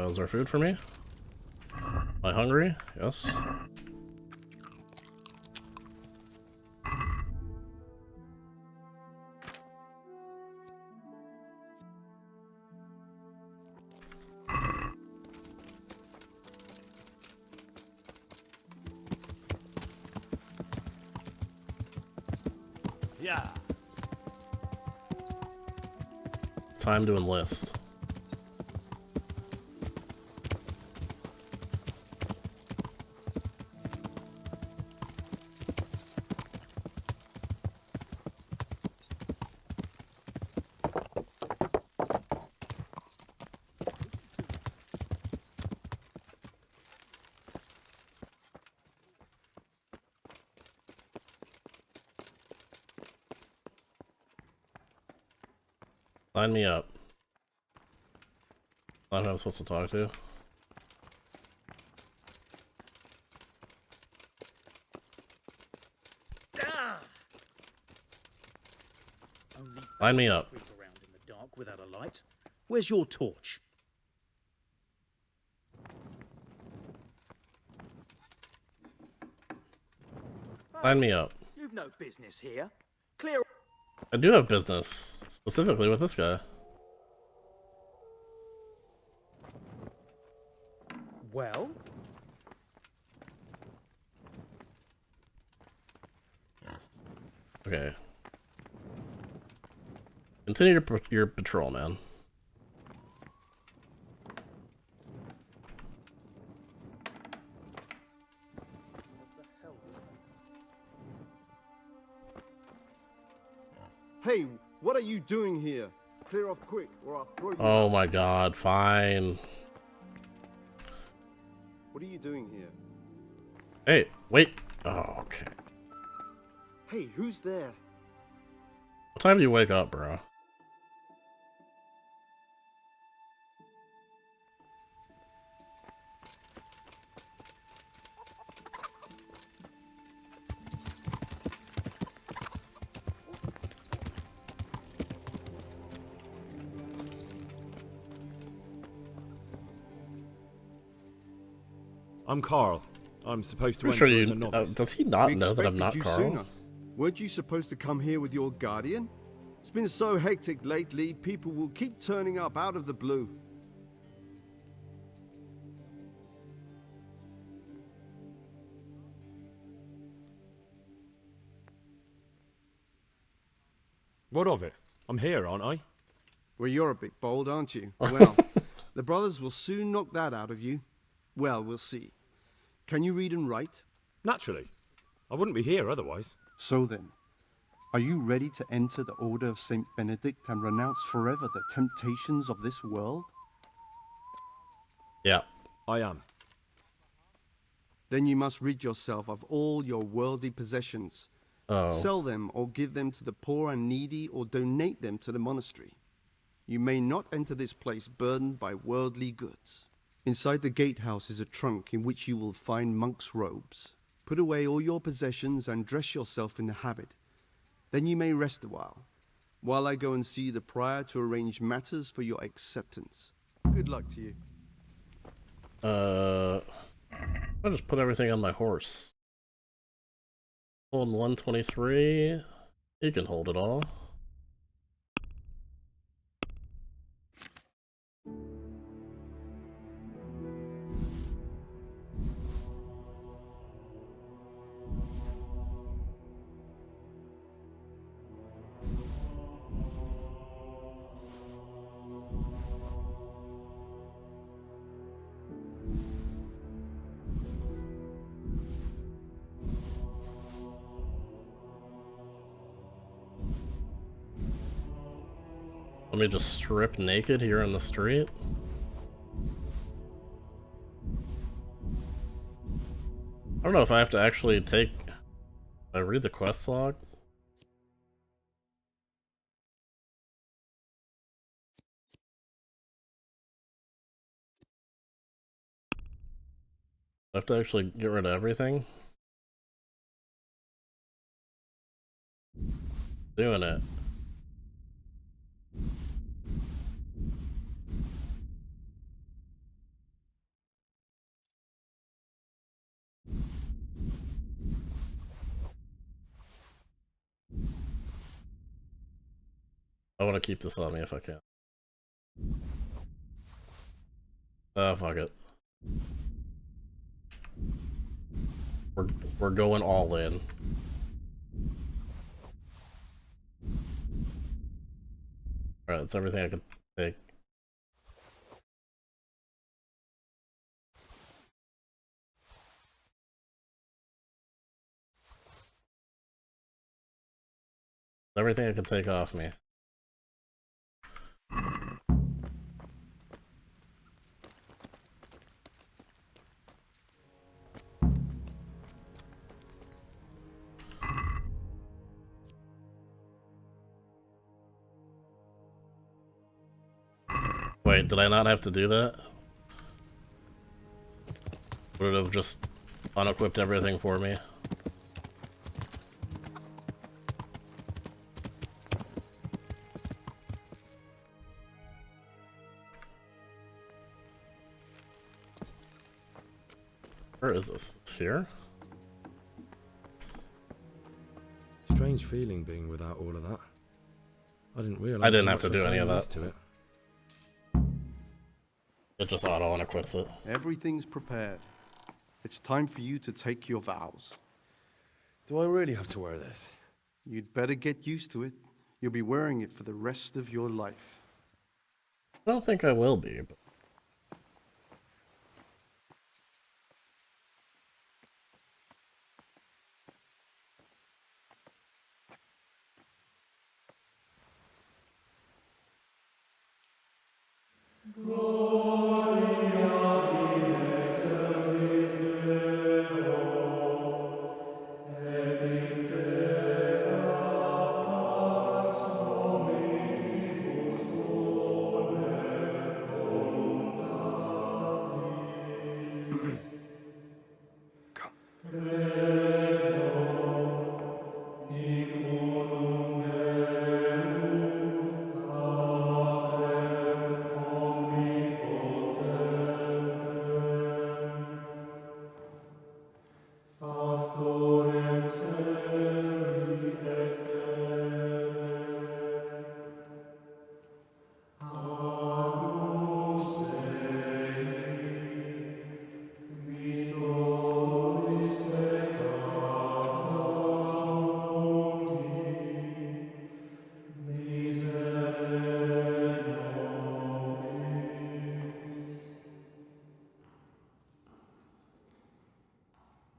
Is there food for me? Am I hungry? Yes. Yeah. Time to enlist. Sign me up. Not who I'm supposed to talk to. Sign me up. Creep around in the dark without a light. Where's your torch? Sign me up. You've no business here. Clear. I do have business, specifically with this guy. Well? Okay. Continue your patrol, man. Hey, what are you doing here? Clear off quick, or I'll throw you Oh out. my god, fine. What are you doing here? Hey, wait. Oh, okay. Hey, who's there? What time do you wake up, bro? I'm Carl. I'm supposed to Pretty sure enter as a you. novice. Does he not We know that I'm expected not you Carl? sooner. Weren't you supposed to come here with your guardian? It's been so hectic lately, people will keep turning up out of the blue. What of it? I'm here, aren't I? Well, you're a bit bold, aren't you? Well, the brothers will soon knock that out of you. Well, we'll see. Can you read and write? Naturally. I wouldn't be here otherwise. So then, are you ready to enter the Order of Saint Benedict and renounce forever the temptations of this world? Yeah. I am. Then you must rid yourself of all your worldly possessions. Oh. Sell them or give them to the poor and needy or donate them to the monastery. You may not enter this place burdened by worldly goods. Inside the gatehouse is a trunk in which you will find monk's robes. Put away all your possessions and dress yourself in the habit. Then you may rest a while I go and see the prior to arrange matters for your acceptance. Good luck to you. I'll just put everything on my horse. Holding 123. He can hold it all. Let me just strip naked here in the street. I don't know if I have to actually take... I read the quest log. I have to actually get rid of everything. Doing it. I want to keep this on me if I can. Oh, fuck it. We're going all in. Alright, that's everything I can take. Everything I can take off me. Wait, did I not have to do that? Would it have just unequipped everything for me? Where is this? It's here? Strange feeling being without all of that. I didn't realize. I didn't how have to much do I'd any of grown that. used to it. It just auto unequips it. Everything's prepared. It's time for you to take your vows. Do I really have to wear this? You'd better get used to it. You'll be wearing it for the rest of your life. I don't think I will be, but...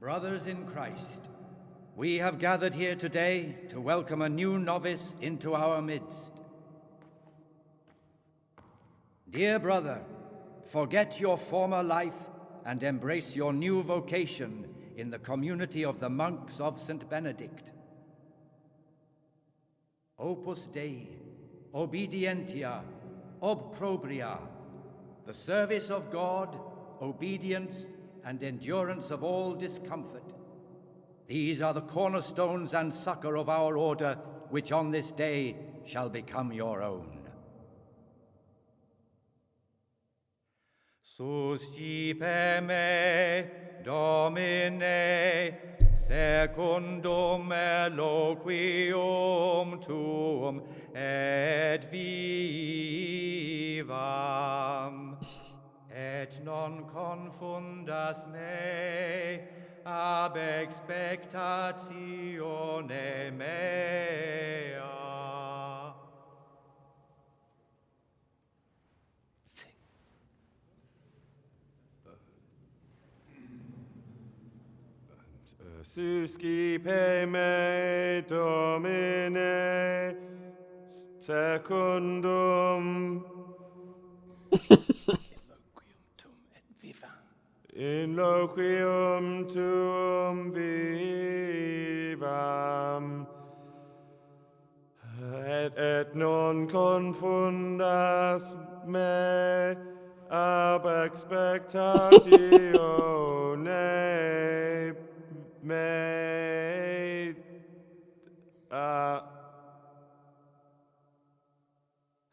Brothers in Christ, we have gathered here today to welcome a new novice into our midst. Dear brother, forget your former life and embrace your new vocation in the community of the monks of St. Benedict. Opus Dei, obedientia, obprobria, the service of God, obedience, and endurance of all discomfort. These are the cornerstones and succor of our order, which on this day shall become your own. Suscipe me, Domine, secundum eloquium tuum, et vivam. Et non confundas me ab expectatione mea. Suscipe me, Domine, secundum in loquium tuum vivam, et non confundas me ab expectatione mea.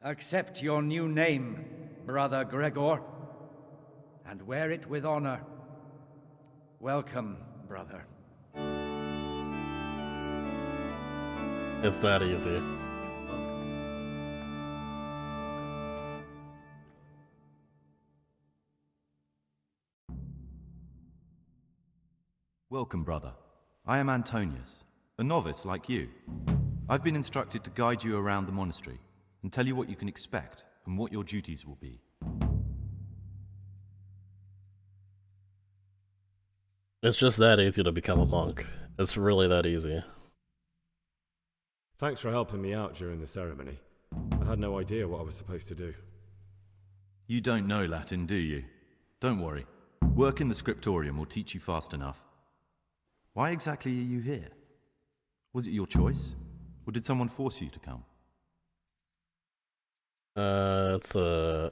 Accept your new name, Brother Gregor, and wear it with honor. Welcome, brother. It's that easy. Welcome, brother. I am Antonius, a novice like you. I've been instructed to guide you around the monastery and tell you what you can expect and what your duties will be. It's just that easy to become a monk. It's really that easy. Thanks for helping me out during the ceremony. I had no idea what I was supposed to do. You don't know Latin, do you? Don't worry. Work in the scriptorium will teach you fast enough. Why exactly are you here? Was it your choice? Or did someone force you to come? It's a...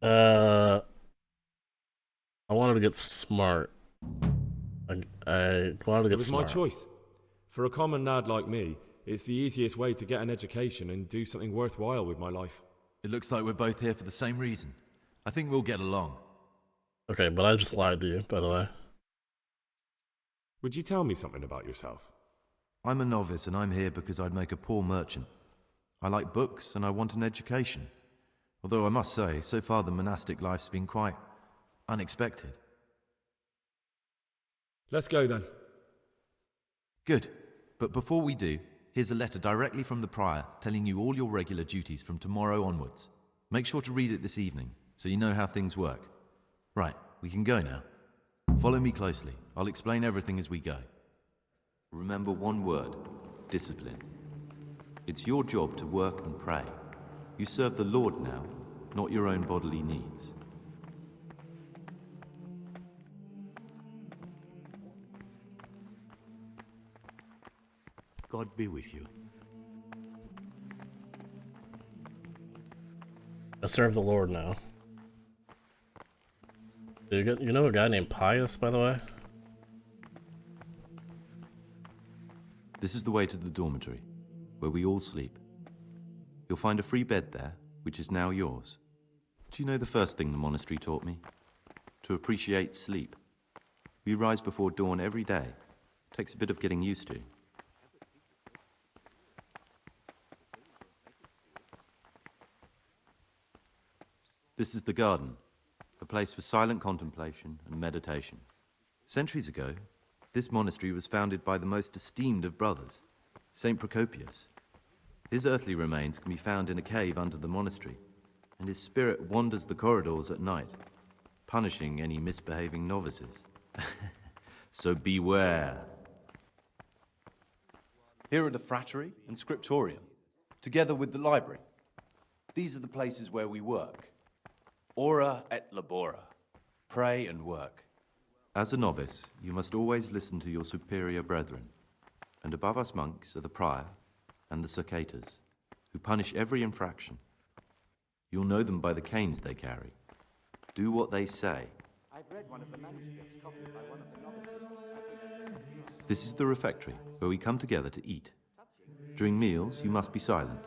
I wanted to get smart. I wanted to It get was smart. my choice. For a common lad like me, it's the easiest way to get an education and do something worthwhile with my life. It looks like we're both here for the same reason. I think we'll get along. Okay, but I just lied to you, by the way. Would you tell me something about yourself? I'm a novice and I'm here because I'd make a poor merchant. I like books and I want an education. Although I must say, so far the monastic life's been quite unexpected. Let's go then. Good. But before we do, here's a letter directly from the prior telling you all your regular duties from tomorrow onwards. Make sure to read it this evening so you know how things work. Right, we can go now. Follow me closely. I'll explain everything as we go. Remember one word: discipline. It's your job to work and pray. You serve the Lord now, not your own bodily needs. God be with you. I serve the Lord now. You know a guy named Pius, by the way? This is the way to the dormitory, where we all sleep. You'll find a free bed there, which is now yours. Do you know the first thing the monastery taught me? To appreciate sleep. We rise before dawn every day. Takes a bit of getting used to. This is the garden, a place for silent contemplation and meditation. Centuries ago, this monastery was founded by the most esteemed of brothers, Saint Procopius. His earthly remains can be found in a cave under the monastery, and his spirit wanders the corridors at night, punishing any misbehaving novices. So beware. Here are the frattery and scriptorium, together with the library. These are the places where we work. Ora et labora. Pray and work. As a novice, you must always listen to your superior brethren. And above us monks are the prior and the circators, who punish every infraction. You'll know them by the canes they carry. Do what they say. I've read one of the manuscripts copied by one of the novices. This is the refectory, where we come together to eat. During meals, you must be silent.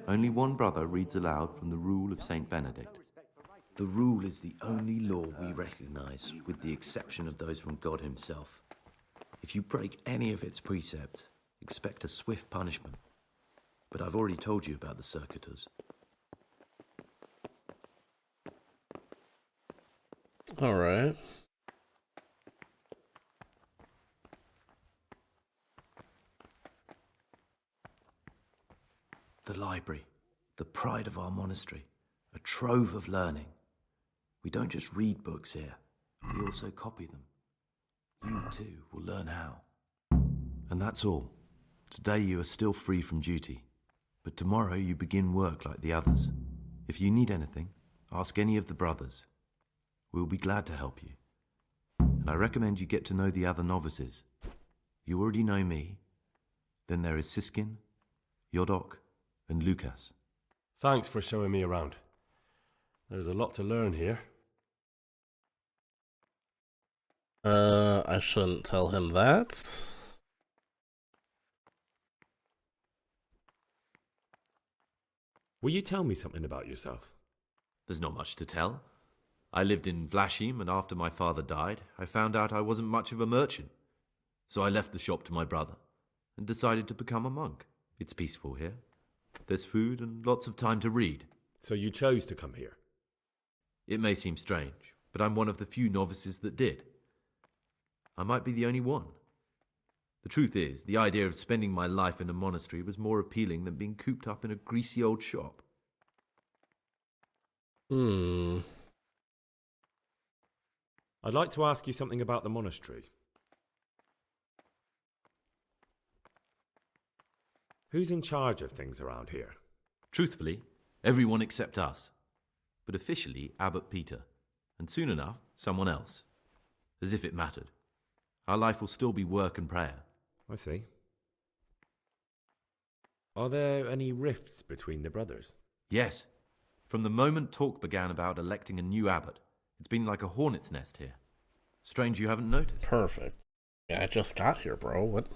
Only one brother reads aloud from the Rule of Saint Benedict. The rule is the only law we recognize, with the exception of those from God himself. If you break any of its precepts, expect a swift punishment. But I've already told you about the circuitors. All right. The library, the pride of our monastery, a trove of learning. We don't just read books here, we also copy them. You too will learn how. And that's all. Today you are still free from duty, but tomorrow you begin work like the others. If you need anything, ask any of the brothers. We'll be glad to help you. And I recommend you get to know the other novices. You already know me. Then there is Siskin, Yodok, and Lucas. Thanks for showing me around. There's a lot to learn here. I shouldn't tell him that. Will you tell me something about yourself? There's not much to tell. I lived in Vlachim, and after my father died, I found out I wasn't much of a merchant. So I left the shop to my brother and decided to become a monk. It's peaceful here. There's food and lots of time to read. So you chose to come here? It may seem strange, but I'm one of the few novices that did. I might be the only one. The truth is, the idea of spending my life in a monastery was more appealing than being cooped up in a greasy old shop. Hmm. I'd like to ask you something about the monastery. Who's in charge of things around here? Truthfully, everyone except us. But officially, Abbot Peter. And soon enough, someone else. As if it mattered. Our life will still be work and prayer. I see. Are there any rifts between the brothers? Yes. From the moment talk began about electing a new abbot, it's been like a hornet's nest here. Strange you haven't noticed. Perfect. Yeah, I just got here, bro. What am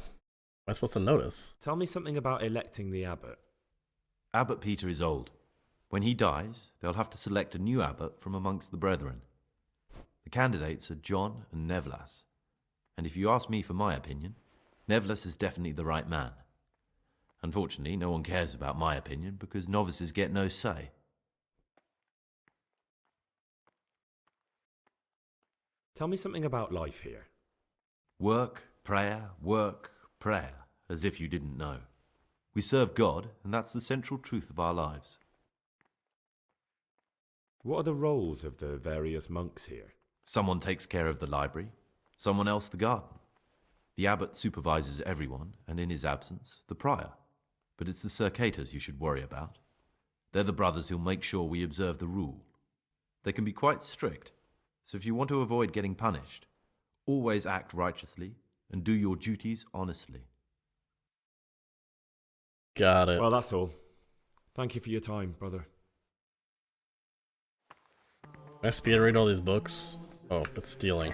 I supposed to notice? Tell me something about electing the abbot. Abbot Peter is old. When he dies, they'll have to select a new abbot from amongst the brethren. The candidates are John and Nevlas. And if you ask me for my opinion, Nevlas is definitely the right man. Unfortunately, no one cares about my opinion because novices get no say. Tell me something about life here. Work, prayer, as if you didn't know. We serve God, and that's the central truth of our lives. What are the roles of the various monks here? Someone takes care of the library, someone else the garden. The abbot supervises everyone, and in his absence, the prior. But it's the circators you should worry about. They're the brothers who'll make sure we observe the rule. They can be quite strict, so if you want to avoid getting punished, always act righteously and do your duties honestly. Got it. Well, that's all. Thank you for your time, brother. Can I speed read all these books? Oh, it's stealing.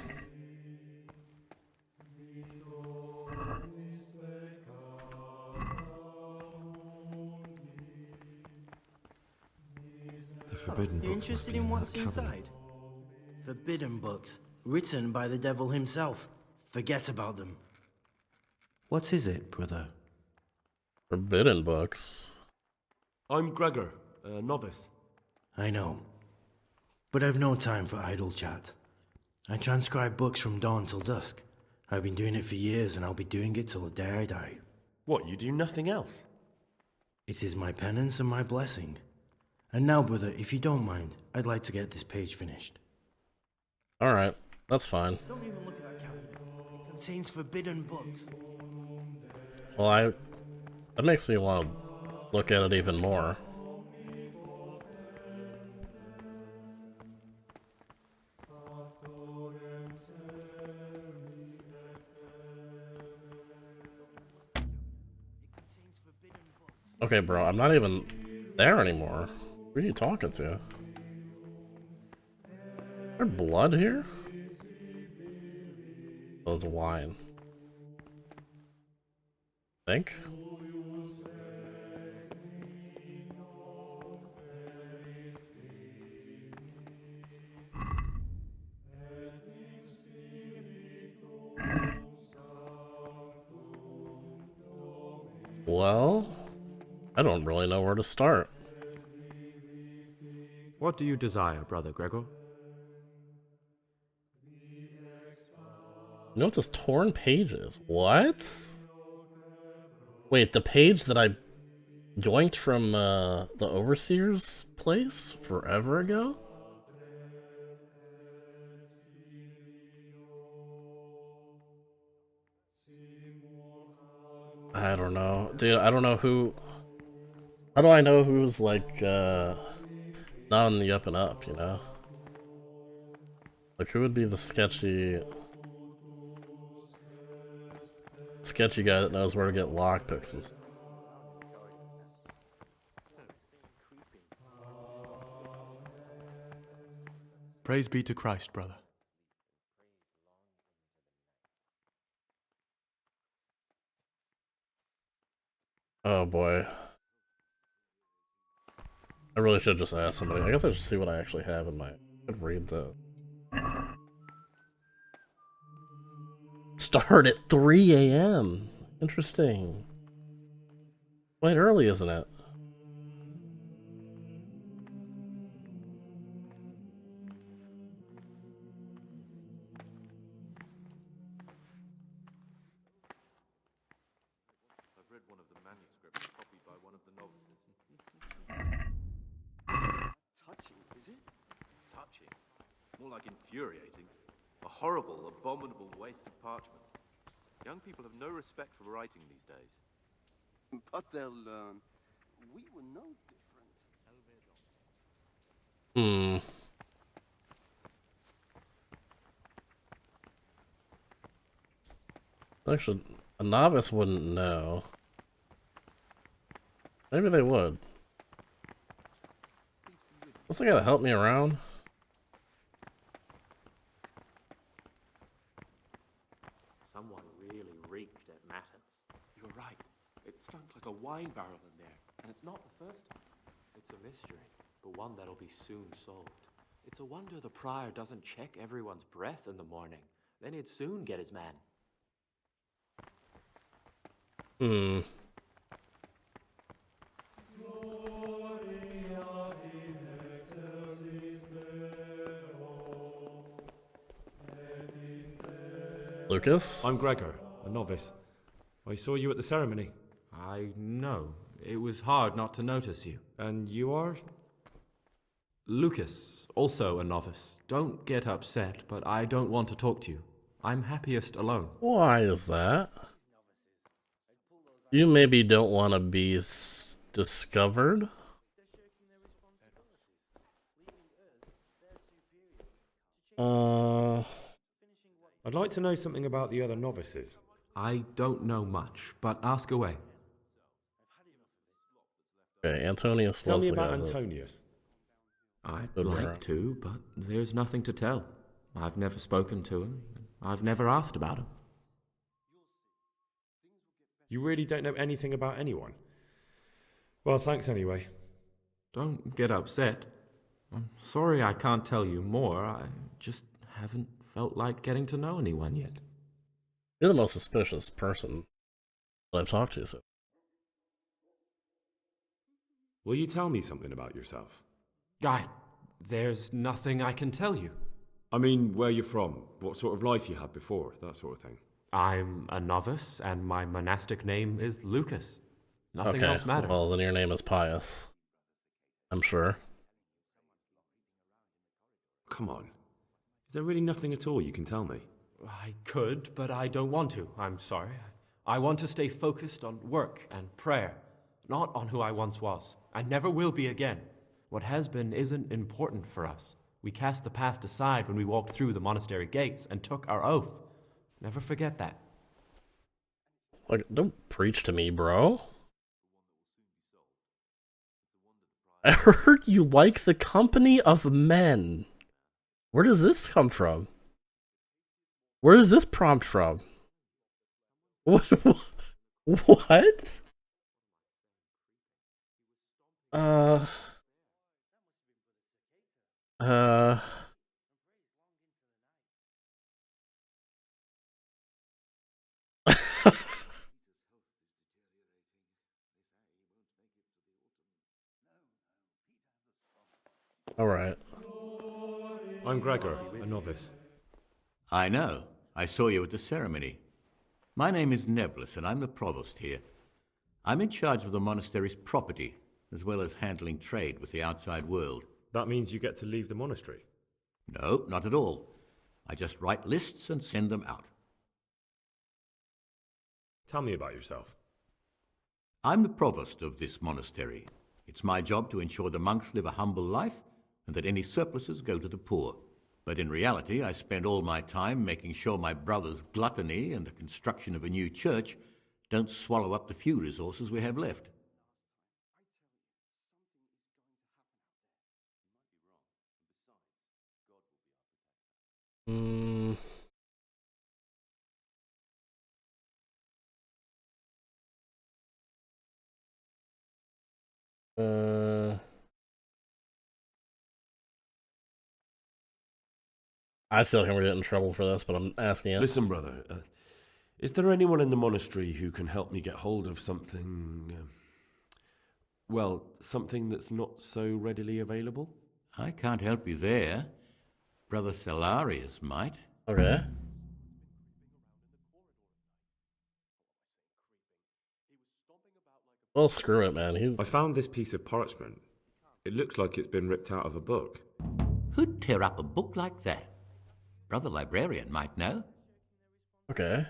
The forbidden You're books must interested be in in what's that cabinet. inside? Forbidden books, written by the devil himself. Forget about them. What is it, brother? Forbidden books. I'm Gregor, a novice. I know. But I've no time for idle chat. I transcribe books from dawn till dusk. I've been doing it for years and I'll be doing it till the day I die. What, you do nothing else? It is my penance and my blessing. And now, brother, if you don't mind, I'd like to get this page finished. Alright, that's fine. Don't even look at that cabinet. It contains forbidden books. Well, that makes me want to look at it even more. Okay, bro, I'm not even there anymore. Who are you talking to? Is there blood here? Oh, there's wine. Think? Well, I don't really know where to start. What do you desire, Brother Gregor? You know what this torn page is? What? Wait, the page that I yoinked from the Overseer's place forever ago? I don't know. Dude, I don't know who... How do I know who's, like, not on the up and up, you know? Like, who would be the sketchy guy that knows where to get lockpicks and stuff? Praise be to Christ, brother. Oh boy. I really should just ask somebody. I guess I should see what I actually have in my... I could read the... Start at 3 a.m. Interesting. Quite early, isn't it? is it? Touching. More like infuriating. A horrible, abominable waste of parchment. Young people have no respect for writing these days. But they'll learn. We were no different. Hmm. Actually, a novice wouldn't know. Maybe they would. This guy gotta help me around. Someone really reeked at Matins. You're right. It stunk like a wine barrel in there, and it's not the first time. It's a mystery, but one that'll be soon solved. It's a wonder the prior doesn't check everyone's breath in the morning. Then he'd soon get his man. Hmm. Lucas? I'm Gregor, a novice. I saw you at the ceremony. I know. It was hard not to notice you. And you are? Lucas, also a novice. Don't get upset, but I don't want to talk to you. I'm happiest alone. Why is that? You maybe don't want to be discovered? I'd like to know something about the other novices. I don't know much, but ask away. Okay, Antonius Tell was me the about guy that- Antonius. I'd Good like man. to, but there's nothing to tell. I've never spoken to him. I've never asked about him. You really don't know anything about anyone? Well, thanks anyway. Don't get upset. I'm sorry I can't tell you more. I just haven't felt like getting to know anyone yet. You're the most suspicious person that I've talked to, so. Will you tell me something about yourself? There's nothing I can tell you. I mean, where you're from, what sort of life you had before, that sort of thing. I'm a novice, and my monastic name is Lucas. Nothing Okay, else matters. well then your name is Pius. I'm sure. Come on. Is there really nothing at all you can tell me? I could, but I don't want to. I'm sorry. I want to stay focused on work and prayer, not on who I once was. I never will be again. What has been isn't important for us. We cast the past aside when we walked through the monastery gates and took our oath. Never forget that. Like, don't preach to me, bro. I heard you like the company of men. Where does this come from? Where does this prompt from? What? What? All right. I'm Gregor, a novice. I know. I saw you at the ceremony. My name is Nebulus, and I'm the provost here. I'm in charge of the monastery's property, as well as handling trade with the outside world. That means you get to leave the monastery? No, not at all. I just write lists and send them out. Tell me about yourself. I'm the provost of this monastery. It's my job to ensure the monks live a humble life and that any surpluses go to the poor. But in reality, I spend all my time making sure my brother's gluttony and the construction of a new church don't swallow up the few resources we have left. I feel like I'm gonna get in trouble for this, but I'm asking it. Listen, brother, is there anyone in the monastery who can help me get hold of something, well, something that's not so readily available? I can't help you there. Brother Salarius might. Okay. Well, screw it, man. I found this piece of parchment. It looks like it's been ripped out of a book. Who'd tear up a book like that? Brother Librarian might know. Okay.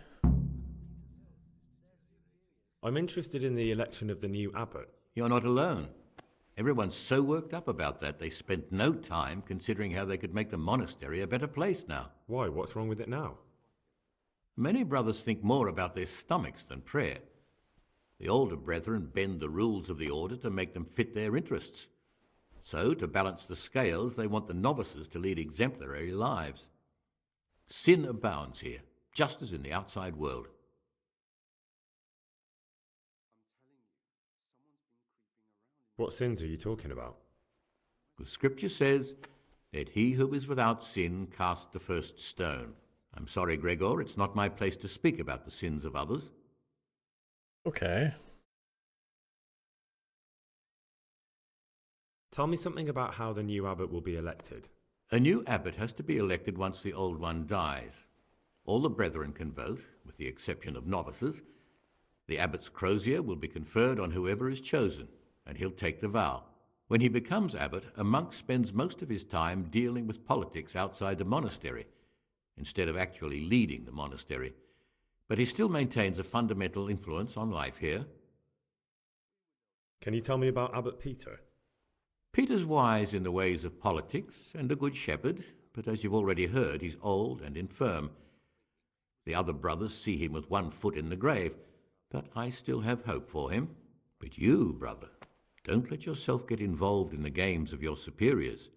I'm interested in the election of the new abbot. You're not alone. Everyone's so worked up about that they spent no time considering how they could make the monastery a better place now. Why? What's wrong with it now? Many brothers think more about their stomachs than prayer. The older brethren bend the rules of the order to make them fit their interests. So, to balance the scales, they want the novices to lead exemplary lives. Sin abounds here, just as in the outside world. What sins are you talking about? The scripture says, "Let he who is without sin cast the first stone." I'm sorry, Gregor, it's not my place to speak about the sins of others. Okay. Tell me something about how the new abbot will be elected. A new abbot has to be elected once the old one dies. All the brethren can vote, with the exception of novices. The abbot's crozier will be conferred on whoever is chosen, and he'll take the vow. When he becomes abbot, a monk spends most of his time dealing with politics outside the monastery, instead of actually leading the monastery. But he still maintains a fundamental influence on life here. Can you tell me about Abbot Peter? Peter's wise in the ways of politics and a good shepherd, but as you've already heard, he's old and infirm. The other brothers see him with one foot in the grave, but I still have hope for him. But you, brother, don't let yourself get involved in the games of your superiors.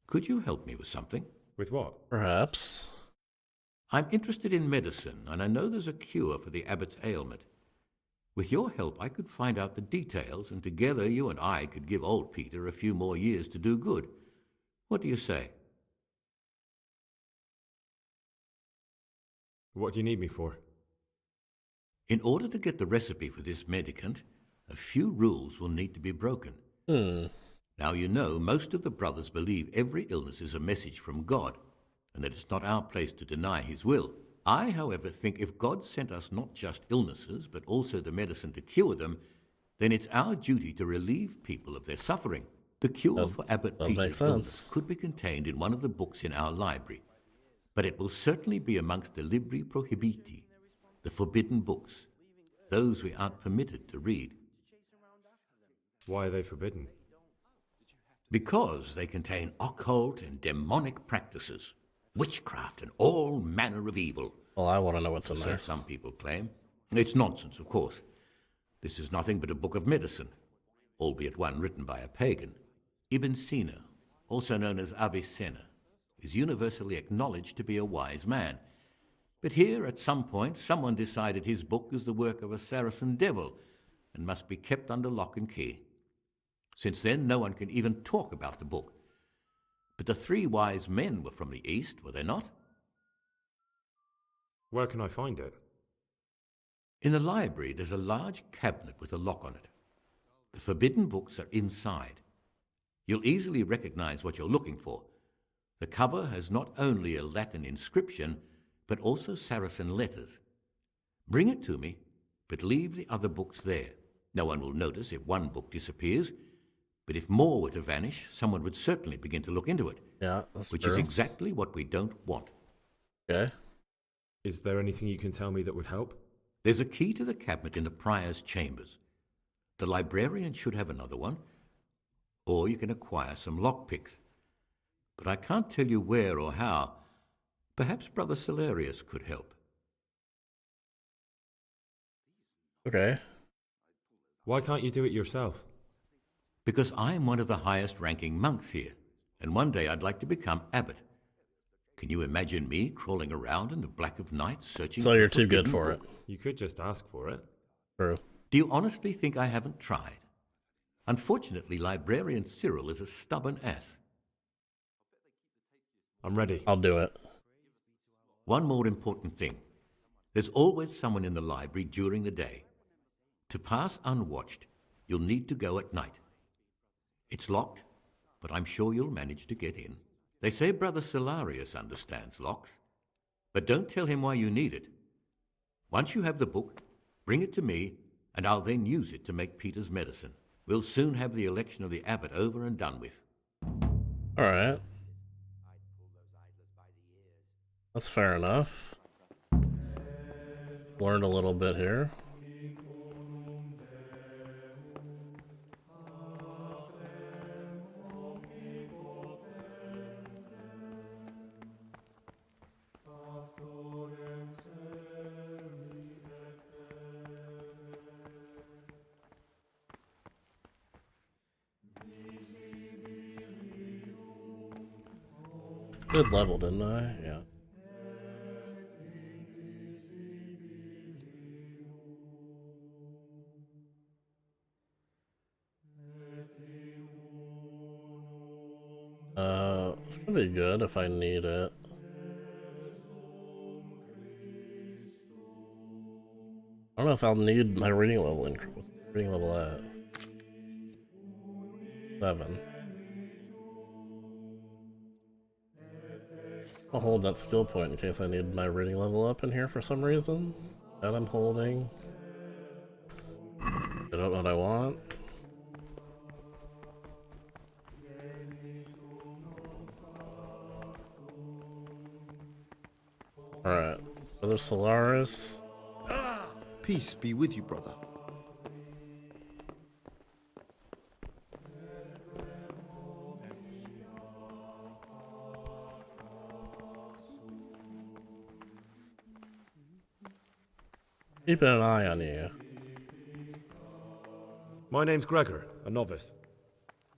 Could you help me with something? With what? Perhaps. I'm interested in medicine, and I know there's a cure for the abbot's ailment. With your help, I could find out the details, and together you and I could give old Peter a few more years to do good. What do you say? What do you need me for? In order to get the recipe for this medicament, a few rules will need to be broken. Now, you know, most of the brothers believe every illness is a message from God, and that it's not our place to deny his will. I, however, think if God sent us not just illnesses, but also the medicine to cure them, then it's our duty to relieve people of their suffering. The cure for Abbot Peter's illness could be contained in one of the books in our library, but it will certainly be amongst the Libri Prohibiti, the forbidden books, those we aren't permitted to read. Why are they forbidden? Because they contain occult and demonic practices, witchcraft and all manner of evil. Well, I want to know what's in there. So some people claim. It's nonsense, of course. This is nothing but a book of medicine, albeit one written by a pagan. Ibn Sina, also known as Avicenna, is universally acknowledged to be a wise man. But here, at some point, someone decided his book is the work of a Saracen devil and must be kept under lock and key. Since then, no one can even talk about the book. But the three wise men were from the East, were they not? Where can I find it? In the library, there's a large cabinet with a lock on it. The forbidden books are inside. You'll easily recognize what you're looking for. The cover has not only a Latin inscription, but also Saracen letters. Bring it to me, but leave the other books there. No one will notice if one book disappears, but if more were to vanish, someone would certainly begin to look into it. Yeah, that's which true. is exactly what we don't want. Okay. Is there anything you can tell me that would help? There's a key to the cabinet in the prior's chambers. The librarian should have another one, or you can acquire some lockpicks. But I can't tell you where or how. Perhaps Brother Celerius could help. Okay. Why can't you do it yourself? Because I'm one of the highest-ranking monks here, and one day I'd like to become abbot. Can you imagine me crawling around in the black of night searching So for you're a too good forbidden for book? it. You could just ask for it. True. Do you honestly think I haven't tried? Unfortunately, Librarian Cyril is a stubborn ass. I'm ready. I'll do it. One more important thing. There's always someone in the library during the day. To pass unwatched, you'll need to go at night. It's locked, but I'm sure you'll manage to get in. They say Brother Celerius understands locks, but don't tell him why you need it. Once you have the book, bring it to me, and I'll then use it to make Peter's medicine, We'll soon have the election of the abbot over and done with. Alright. That's fair enough. Learned a little bit here. Good level, didn't I? Yeah. It's gonna be good if I need it. I don't know if I'll need my reading level increase. What's the reading level at? 7. I'll hold that skill point in case I need my reading level up in here for some reason. That I'm holding. I don't know what I want. Alright. Brother Solaris. Peace be with you, brother. Keeping an eye on you. My name's Gregor, a novice.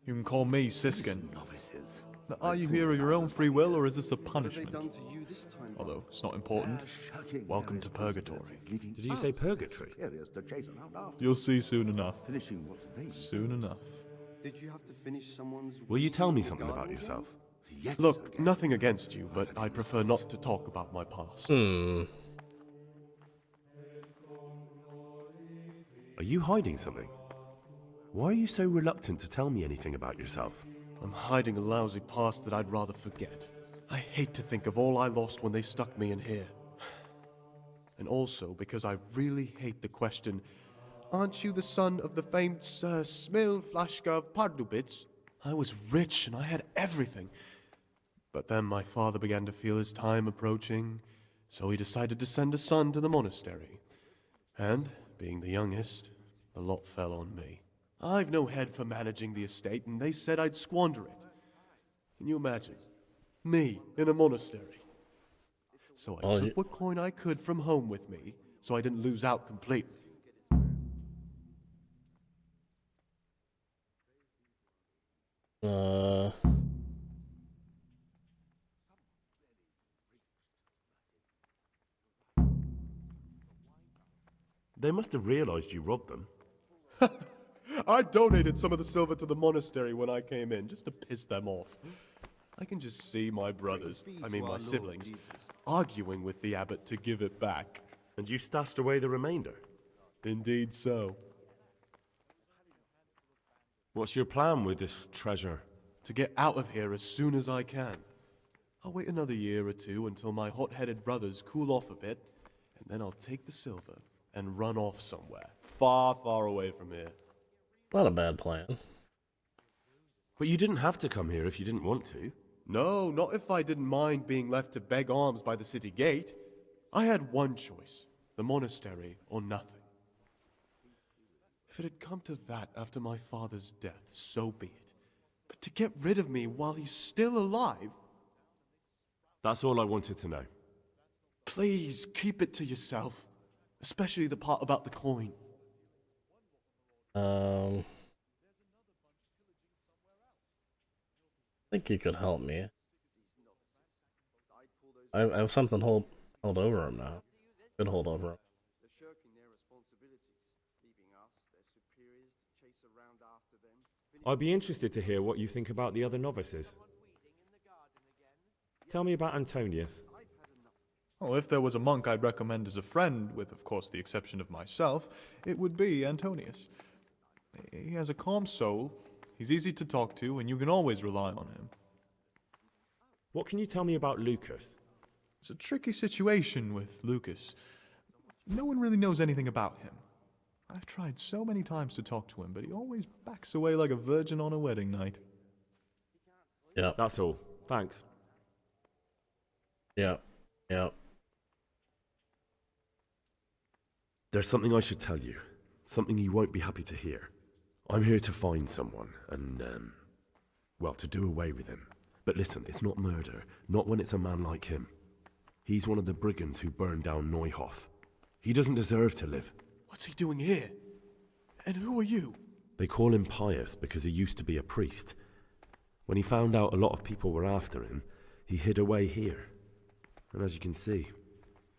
You can call me Siskin. Now, are you here of your own free will, or is this a punishment? Although it's not important. Welcome to Purgatory. Did you say purgatory? You'll see soon enough. Soon enough. Did you have to finish someone's... Will you tell me something about yourself? Look, nothing against you, but I prefer not to talk about my past. Are you hiding something? Why are you so reluctant to tell me anything about yourself? I'm hiding a lousy past that I'd rather forget. I hate to think of all I lost when they stuck me in here. And also because I really hate the question, aren't you the son of the famed Sir Smil Flashka of Pardubitz? I was rich and I had everything. But then my father began to feel his time approaching, so he decided to send a son to the monastery. And, being the youngest, the lot fell on me. I've no head for managing the estate, and they said I'd squander it. Can you imagine? Me, in a monastery. So I took what coin I could from home with me, so I didn't lose out completely. They must have realized you robbed them. I donated some of the silver to the monastery when I came in, just to piss them off. I can just see my brothers, my siblings, arguing with the abbot to give it back. And you stashed away the remainder? Indeed so. What's your plan with this treasure? To get out of here as soon as I can. I'll wait another year or two until my hot-headed brothers cool off a bit, and then I'll take the silver and run off somewhere, far, far away from here. Not a bad plan. But you didn't have to come here if you didn't want to. No, not if I didn't mind being left to beg alms by the city gate. I had one choice, the monastery or nothing. If it had come to that after my father's death, so be it. But to get rid of me while he's still alive... That's all I wanted to know. Please, keep it to yourself. Especially the part about the coin. I think you could help me. I have something held over him now. Could hold over him. I'd be interested to hear what you think about the other novices. Tell me about Antonius. Oh, if there was a monk I'd recommend as a friend, with of course the exception of myself, it would be Antonius. He has a calm soul, he's easy to talk to, and you can always rely on him. What can you tell me about Lucas? It's a tricky situation with Lucas. No one really knows anything about him. I've tried so many times to talk to him, but he always backs away like a virgin on a wedding night. Yeah. That's all. Thanks. Yeah. Yeah. There's something I should tell you. Something you won't be happy to hear. I'm here to find someone and, well, to do away with him. But listen, it's not murder. Not when it's a man like him. He's one of the brigands who burned down Neuhof. He doesn't deserve to live. What's he doing here? And who are you? They call him Pious because he used to be a priest. When he found out a lot of people were after him, he hid away here. And as you can see,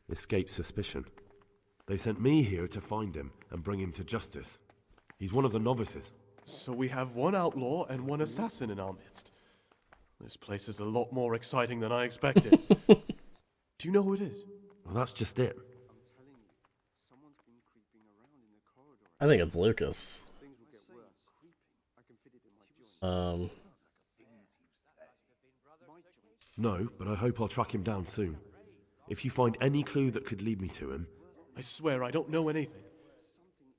escaped suspicion. They sent me here to find him and bring him to justice. He's one of the novices. So we have one outlaw and one assassin in our midst. This place is a lot more exciting than I expected. Do you know who it is? Well, that's just it. I think it's Lucas. No, but I hope I'll track him down soon. If you find any clue that could lead me to him... I swear I don't know anything.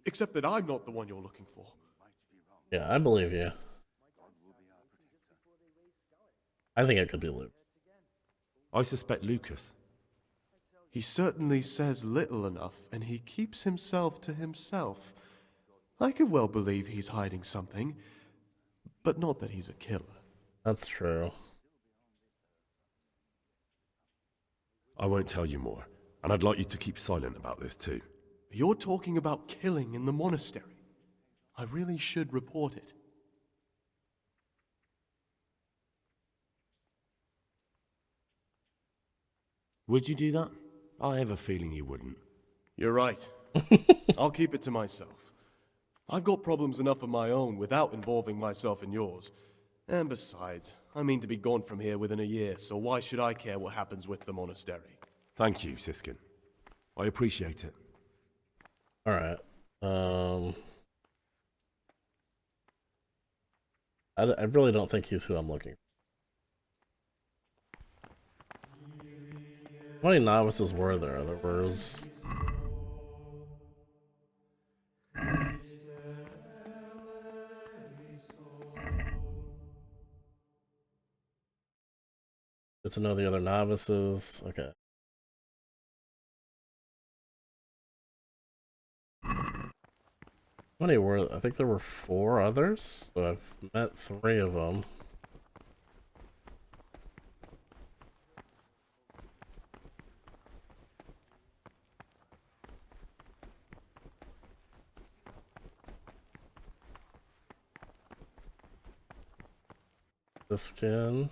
Except that I'm not the one you're looking for. Yeah, I believe you. I think it could be Luke. I suspect Lucas. He certainly says little enough, and he keeps himself to himself. I could well believe he's hiding something, but not that he's a killer. That's true. I won't tell you more, and I'd like you to keep silent about this too. You're talking about killing in the monastery. I really should report it. Would you do that? I have a feeling you wouldn't. You're right. I'll keep it to myself. I've got problems enough of my own without involving myself in yours. And besides, I mean to be gone from here within a year, so why should I care what happens with the monastery? Thank you, Siskin. I appreciate it. Alright. I really don't think he's who I'm looking for. How many novices were there? There was... Good to know the other novices. Okay. How many were? I think there were 4 others. So I've met 3 of them. The skin.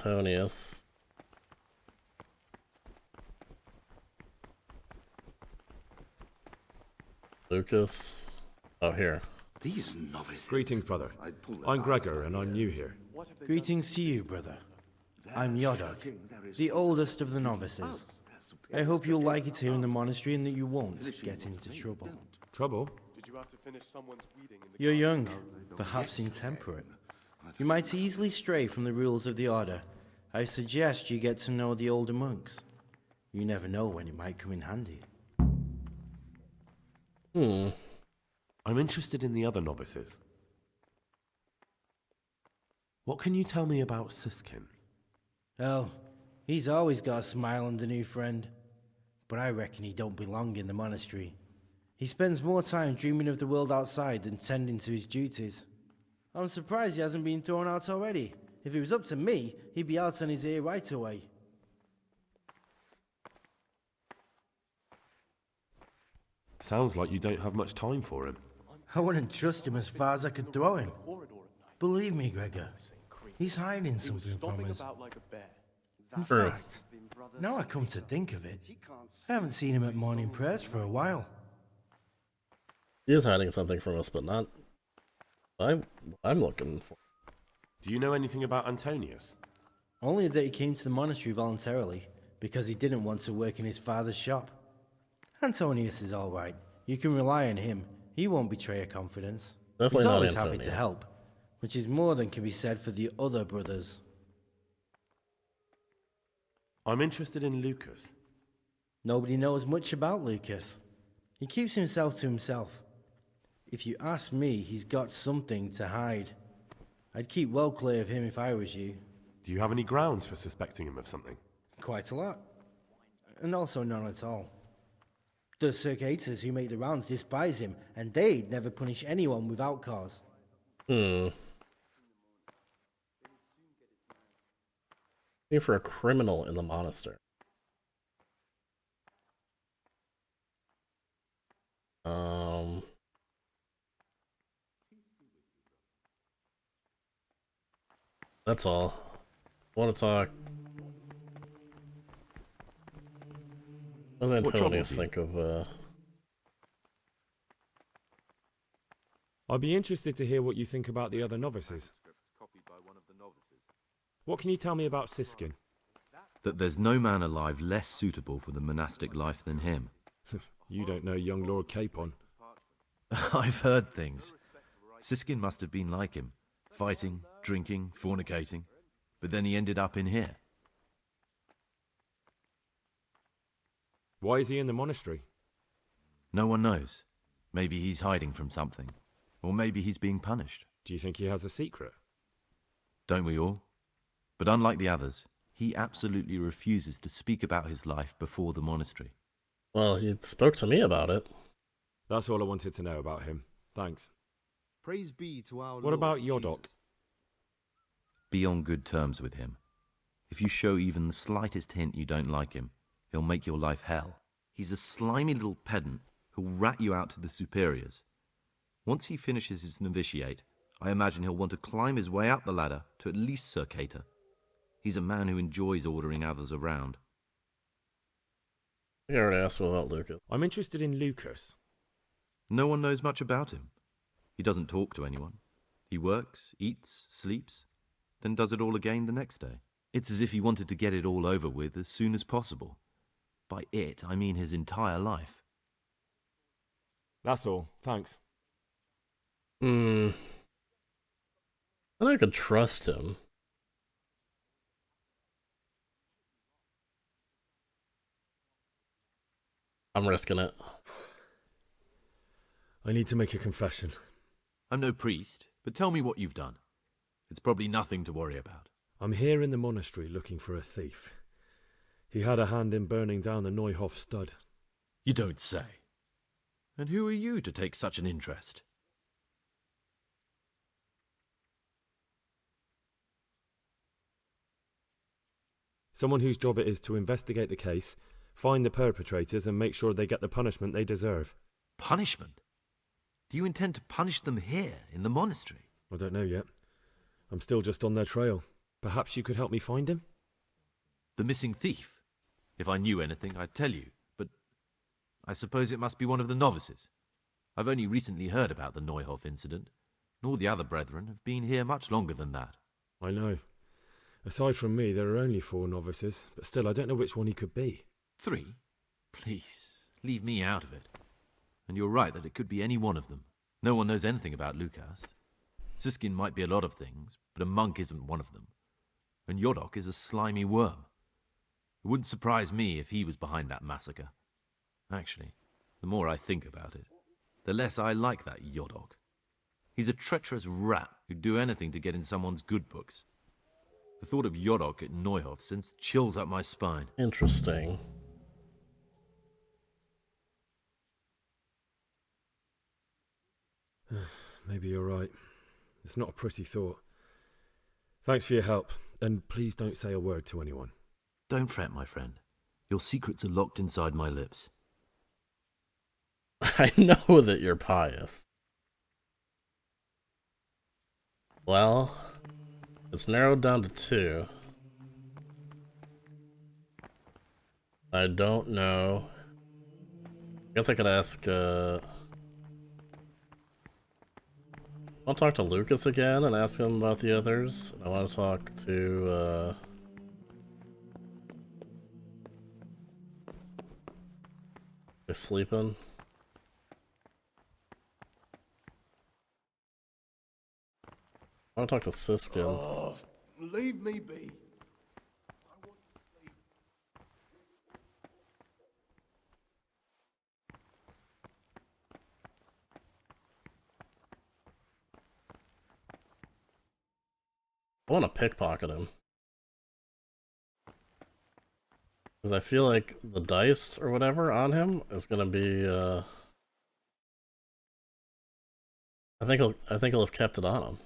Antonius. Lucas. Oh, here. These novices. Greetings, brother. I'm Gregor, and I'm new here. Greetings to you, brother. I'm Yodok, the oldest of the novices. I hope you'll like it here in the monastery and that you won't get into trouble. Trouble? Did you have to finish someone's weeding in the You're young, perhaps intemperate. You might easily stray from the rules of the order. I suggest you get to know the older monks. You never know when it might come in handy. I'm interested in the other novices. What can you tell me about Siskin? Oh, he's always got a smile on the new friend. But I reckon he don't belong in the monastery. He spends more time dreaming of the world outside than tending to his duties. I'm surprised he hasn't been thrown out already. If it was up to me, he'd be out on his ear right away. Sounds like you don't have much time for him. I wouldn't trust him as far as I could throw him. Believe me, Gregor, he's hiding something from us. In fact, now I come to think of it, I haven't seen him at morning prayers for a while. He is hiding something from us, but not... I'm looking for... Do you know anything about Antonius? Only that he came to the monastery voluntarily, because he didn't want to work in his father's shop. Antonius is all right. You can rely on him. He won't betray a confidence. Definitely He's not always happy Antonius. to help. which is more than can be said for the other brothers. I'm interested in Lucas. Nobody knows much about Lucas. He keeps himself to himself. If you ask me, he's got something to hide. I'd keep well clear of him if I was you. Do you have any grounds for suspecting him of something? Quite a lot. And also none at all. The circators who make the rounds despise him, and they'd never punish anyone without cause. Looking for a criminal in the monastery. That's all. I want to talk. What does Antonius think of, I'd be interested to hear what you think about the other novices. What can you tell me about Siskin? That there's no man alive less suitable for the monastic life than him. You don't know young Lord Capon. I've heard things. Siskin must have been like him, fighting, drinking, fornicating, but then he ended up in here. Why is he in the monastery? No one knows. Maybe he's hiding from something, or maybe he's being punished. Do you think he has a secret? Don't we all? But unlike the others, he absolutely refuses to speak about his life before the monastery. Well, he spoke to me about it. That's all I wanted to know about him. Thanks. Praise be to our What Lord about Yodok? Jesus. Be on good terms with him. If you show even the slightest hint you don't like him, he'll make your life hell. He's a slimy little pedant who'll rat you out to the superiors. Once he finishes his novitiate, I imagine he'll want to climb his way up the ladder to at least Circator. He's a man who enjoys ordering others around. I already asked about Lucas. I'm interested in Lucas. No one knows much about him. He doesn't talk to anyone. He works, eats, sleeps, then does it all again the next day. It's as if he wanted to get it all over with as soon as possible. By it, I mean his entire life. That's all. Thanks. I could trust him. I'm risking it. I need to make a confession. I'm no priest, but tell me what you've done. It's probably nothing to worry about. I'm here in the monastery looking for a thief. He had a hand in burning down the Neuhof stud. You don't say. And who are you to take such an interest? Someone whose job it is to investigate the case, find the perpetrators and make sure they get the punishment they deserve. Punishment? Do you intend to punish them here, in the monastery? I don't know yet. I'm still just on their trail. Perhaps you could help me find him? The missing thief? If I knew anything, I'd tell you, but I suppose it must be one of the novices. I've only recently heard about the Neuhof incident, and all the other brethren have been here much longer than that. I know. Aside from me, there are only 4 novices, but still I don't know which one he could be. 3? Please, leave me out of it. And you're right that it could be any one of them. No one knows anything about Lucas. Siskin might be a lot of things, but a monk isn't one of them. And Yodok is a slimy worm. It wouldn't surprise me if he was behind that massacre. Actually, the more I think about it, the less I like that Yodok. He's a treacherous rat who'd do anything to get in someone's good books. The thought of Yodok at Neuhof sends chills up my spine. Interesting. Maybe you're right. It's not a pretty thought. Thanks for your help, and please don't say a word to anyone. Don't fret, my friend. Your secrets are locked inside my lips. I know that you're pious. Well, it's narrowed down to 2. I don't know. I guess I could ask, I'll talk to Lucas again and ask him about the others. I want to talk to, is sleeping? I want to talk to Siskin. Oh, leave me be. I want to pickpocket him. Because I feel like the dice or whatever on him is gonna be I think he'll have kept it on him.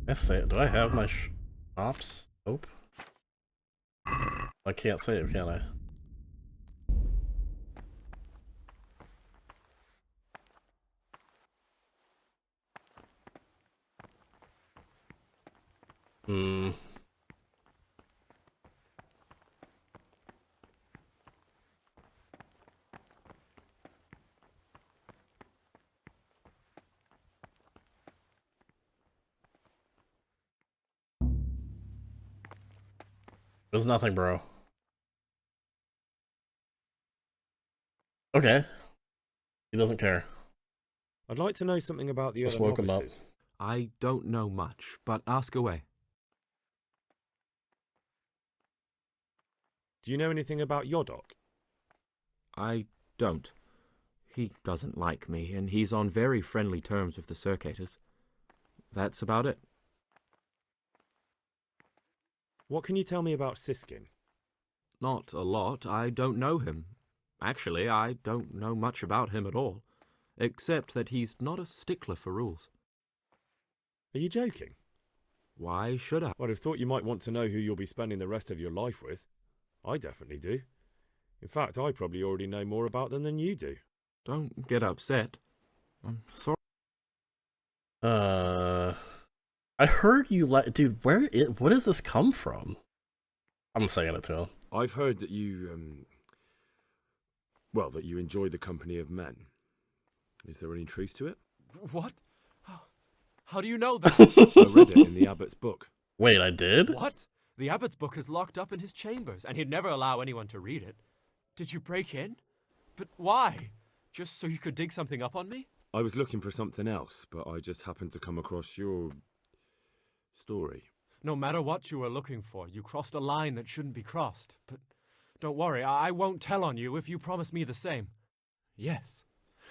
I say, do I have my ops? Nope. I can't save, can I? Hmm. There's nothing, bro. Okay. He doesn't care. I'd like to know something about the Just other woke him up. novices. I don't know much, but ask away. Do you know anything about Yodok? I don't. He doesn't like me, and he's on very friendly terms with the Circators. That's about it. What can you tell me about Siskin? Not a lot. I don't know him. Actually, I don't know much about him at all, except that he's not a stickler for rules. Are you joking? Why should I? I'd have thought you might want to know who you'll be spending the rest of your life with. I definitely do. In fact, I probably already know more about them than you do. Don't get upset. I'm sorry. I heard you dude, what does this come from? I'm saying it to him. I've heard that you, that you enjoy the company of men. Is there any truth to it? What? How do you know that? I read it in the abbot's book. Wait, I did? What? The abbot's book is locked up in his chambers, and he'd never allow anyone to read it. Did you break in? But why? Just so you could dig something up on me? I was looking for something else, but I just happened to come across your story. No matter what you were looking for, you crossed a line that shouldn't be crossed. But don't worry, I won't tell on you if you promise me the same. Yes,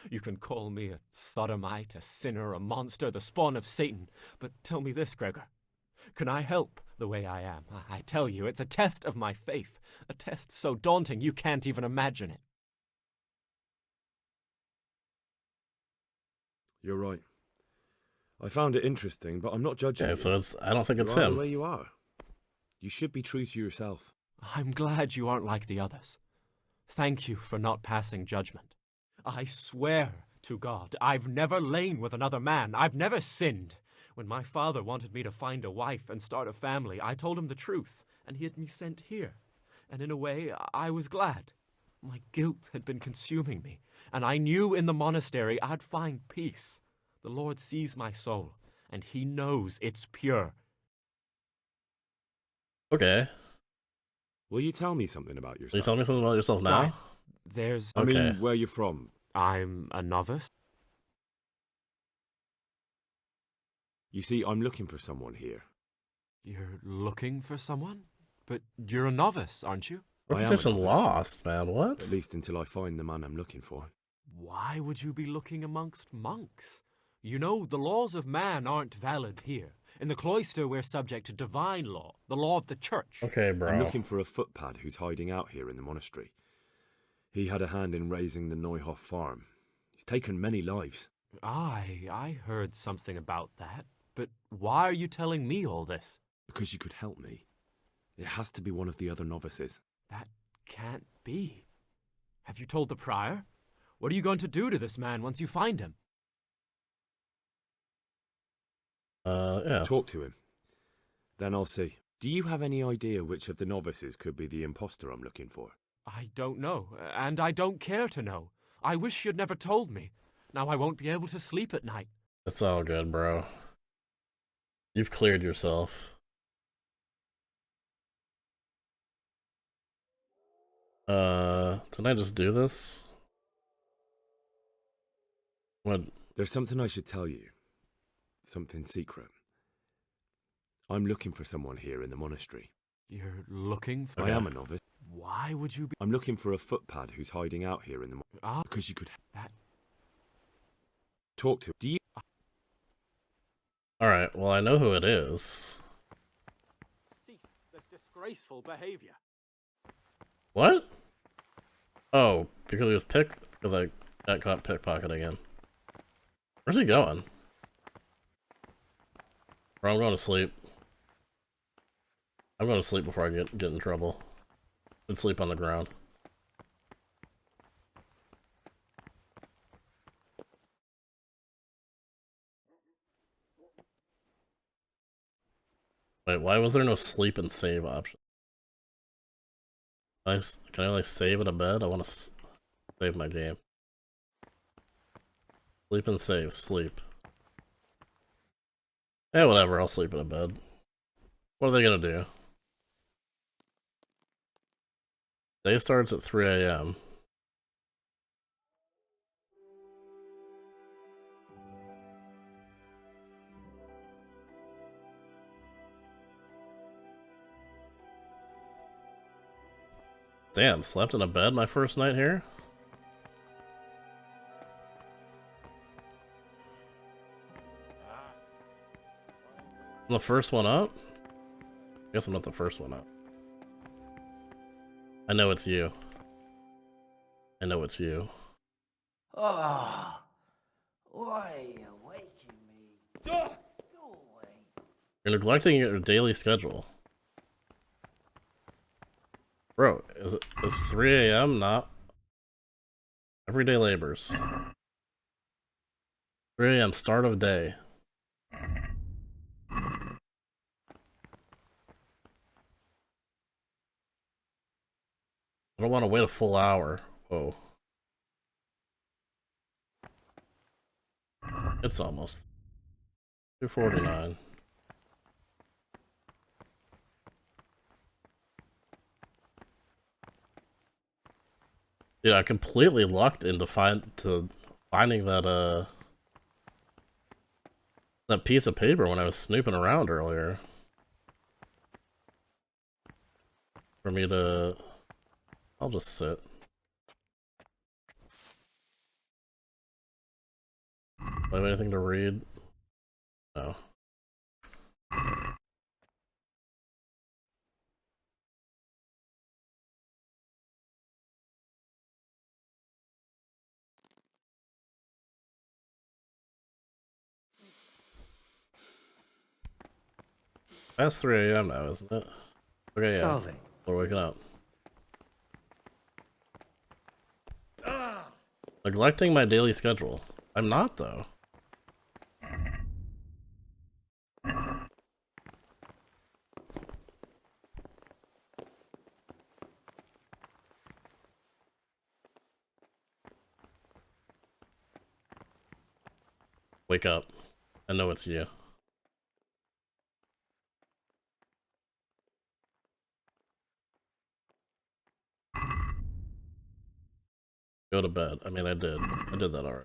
you can call me a sodomite, a sinner, a monster, the spawn of Satan. But tell me this, Gregor. Can I help the way I am? I tell you, it's a test of my faith. A test so daunting you can't even imagine it. You're right. I found it interesting, but I'm not judging you. So I don't think it's You're him. the way you are. You should be true to yourself. I'm glad you aren't like the others. Thank you for not passing judgment. I swear to God, I've never lain with another man. I've never sinned. When my father wanted me to find a wife and start a family, I told him the truth, and he had me sent here. And in a way, I was glad. My guilt had been consuming me, and I knew in the monastery I'd find peace. The Lord sees my soul, and he knows it's pure. Okay. Will you tell me something about yourself? Will you tell me something about yourself now? I mean, where you're from. I'm a novice. You see, I'm looking for someone here. You're looking for someone? But you're a novice, aren't you? Reputation lost, man. What? At least until I find the man I'm looking for. Why would you be looking amongst monks? You know, the laws of man aren't valid here. In the cloister, we're subject to divine law, the law of the church. Okay, bro. I'm looking for a footpad who's hiding out here in the monastery. He had a hand in raising the Neuhoff farm. He's taken many lives. I heard something about that. But why are you telling me all this? Because you could help me. It has to be one of the other novices. That can't be. Have you told the prior? What are you going to do to this man once you find him? Yeah. Talk to him. Then I'll see. Do you have any idea which of the novices could be the imposter I'm looking for? I don't know, and I don't care to know. I wish you'd never told me. Now I won't be able to sleep at night. It's all good, bro. You've cleared yourself. Did I just do this? What? There's something I should tell you. Something secret. I'm looking for someone here in the monastery. You're looking for... I am a novice. Why would you be... I'm looking for a footpad who's hiding out here in the monastery. Because you could... That... Talk to... Do you... Alright, well I know who it is. Cease this disgraceful behavior. What? Oh, because he was because I got caught pickpocketing again. Where's he going? Or I'm going to sleep. I'm going to sleep before I get in trouble. And sleep on the ground. Wait, why was there no sleep and save option? Can I like save in a bed? I want to save my game. Sleep and save. Sleep. Eh, whatever. I'll sleep in a bed. What are they gonna do? Day starts at 3 a.m. Damn, slept in a bed my first night here? I'm the first one up? Guess I'm not the first one up. I know it's you. I know it's you. Ah, why are you waking me? Go away. You're neglecting your daily schedule. Bro, is 3 a.m. not everyday labors? 3 a.m. start of day. I don't want to wait a full hour. Whoa. It's almost 2:49. Dude, I completely lucked into finding that that piece of paper when I was snooping around earlier. For me to... I'll just sit. Do I have anything to read? No. Past 3 a.m. now, isn't it? Okay, yeah. Salve. We're waking up. Neglecting my daily schedule. I'm not, though. Wake up. I know it's you. Go to bed. I mean, I did. I did that already.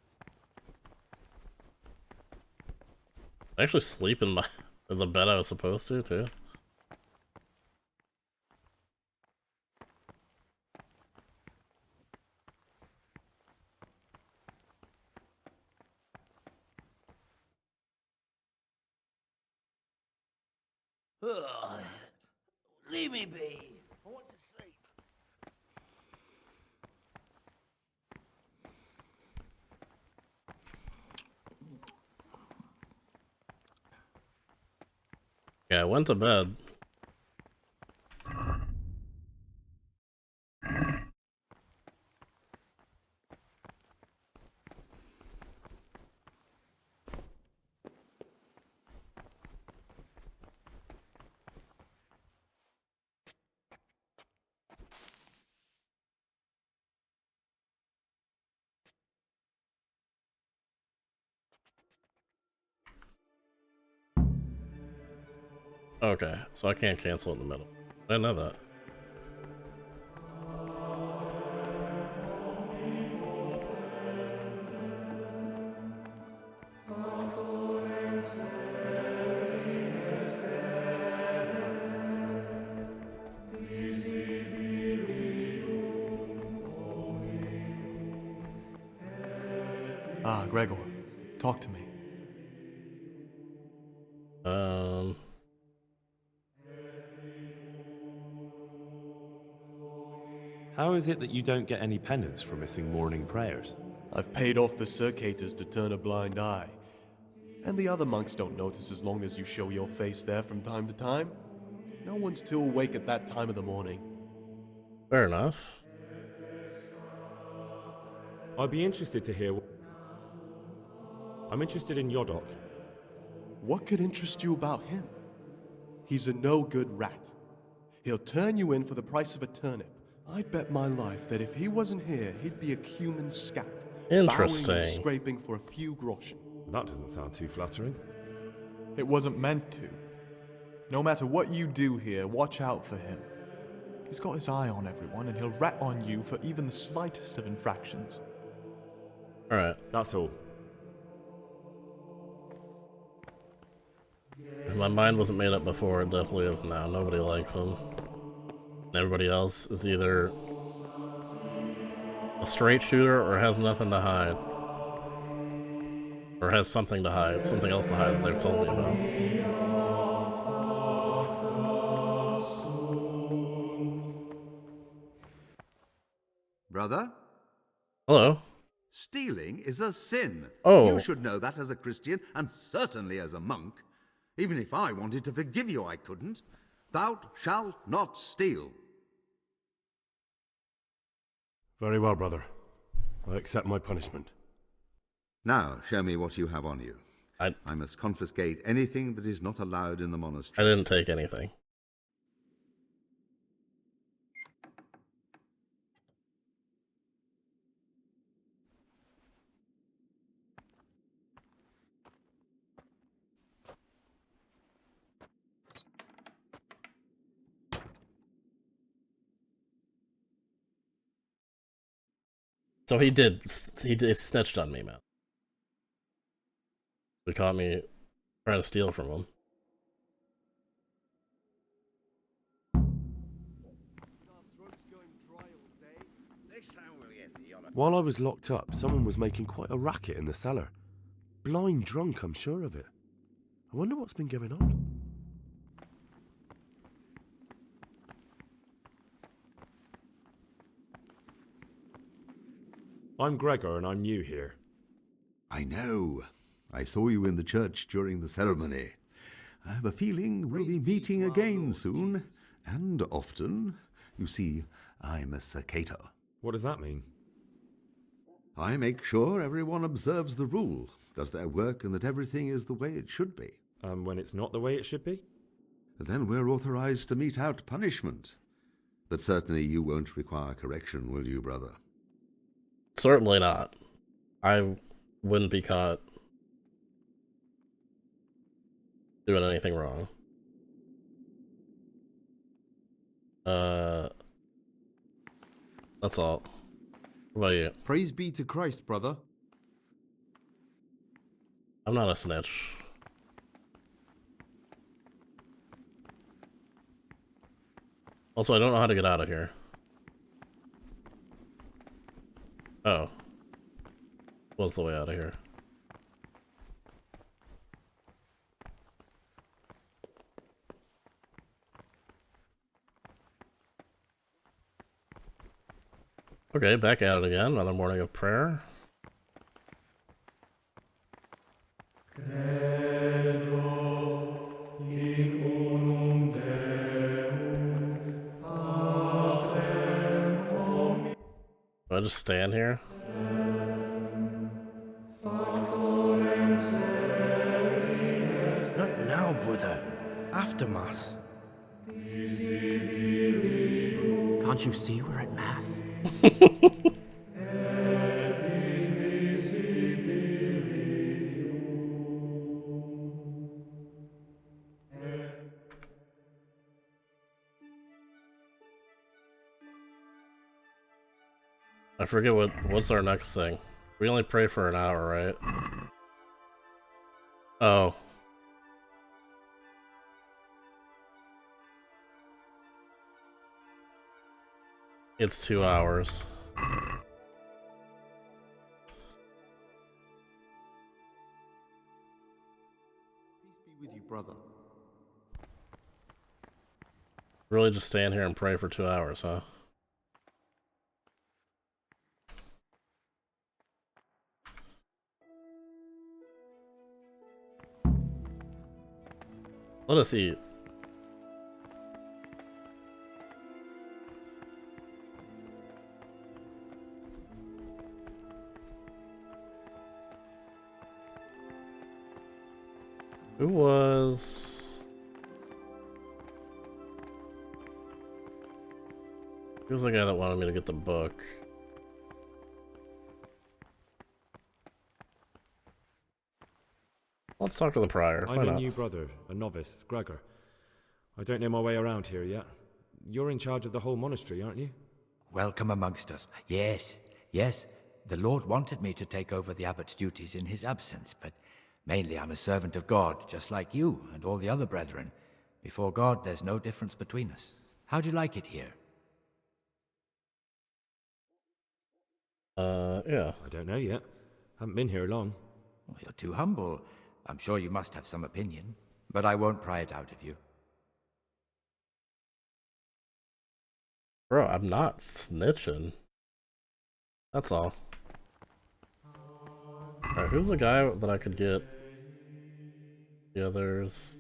I actually sleep in the bed I was supposed to, too. Ugh. Leave me be. I want to sleep. Yeah, I went to bed. Okay, so I can't cancel in the middle. I didn't know that. Ah, Gregor, talk to me. How is it that you don't get any penance for missing morning prayers? I've paid off the circators to turn a blind eye. And the other monks don't notice as long as you show your face there from time to time. No one's too awake at that time of the morning. Fair enough. I'd be interested to hear. I'm interested in Yodok. What could interest you about him? He's a no-good rat. He'll turn you in for the price of a turnip. I'd bet my life that if he wasn't here, he'd be a cumin scout, bowing and scraping for a few groschen. That doesn't sound too flattering. It wasn't meant to. No matter what you do here, watch out for him. He's got his eye on everyone, and he'll rat on you for even the slightest of infractions. Alright. That's all. If my mind wasn't made up before, it definitely is now. Nobody likes him. And everybody else is either a straight shooter or has nothing to hide. Or has something to hide. Something else to hide that they've told me about. Brother? Hello. Stealing is a sin. Oh. You should know that as a Christian, and certainly as a monk. Even if I wanted to forgive you, I couldn't. Thou shalt not steal. Very well, brother. I accept my punishment. Now, show me what you have on you. I must confiscate anything that is not allowed in the monastery. I didn't take anything. So he did snitched on me, man. He caught me trying to steal from him. While I was locked up, someone was making quite a racket in the cellar. Blind drunk, I'm sure of it. I wonder what's been going on. I'm Gregor and I'm new here. I know. I saw you in the church during the ceremony. I have a feeling we'll be meeting again soon, and often. You see, I'm a circator. What does that mean? I make sure everyone observes the rule, does their work, and that everything is the way it should be. When it's not the way it should be? Then we're authorized to mete out punishment. But certainly you won't require correction, will you, brother? Certainly not. I wouldn't be caught doing anything wrong. That's all. What about you? Praise be to Christ, brother. I'm not a snitch. Also, I don't know how to get out of here. Oh. What's the way out of here? Okay, back at it again. Another morning of prayer. Do I just stand here? Not now, brother. After Mass. Can't you see we're at Mass? I forget what's our next thing. We only pray for an hour, right? Oh. It's 2 hours. brother. Really just stand here and pray for 2 hours, huh? Let us eat. Who was... Who's the guy that wanted me to get the book? Let's talk to the prior. I'm Why a not? new brother, a novice, Gregor. I don't know my way around here yet. You're in charge of the whole monastery, aren't you? Welcome amongst us. Yes, yes. The Lord wanted me to take over the abbot's duties in his absence, but mainly I'm a servant of God, just like you and all the other brethren. Before God, there's no difference between us. How do you like it here? Yeah. I don't know yet. Haven't been here long. Well, you're too humble. I'm sure you must have some opinion, but I won't pry it out of you. Bro, I'm not snitching. That's all. Alright, who's the guy that I could get the others?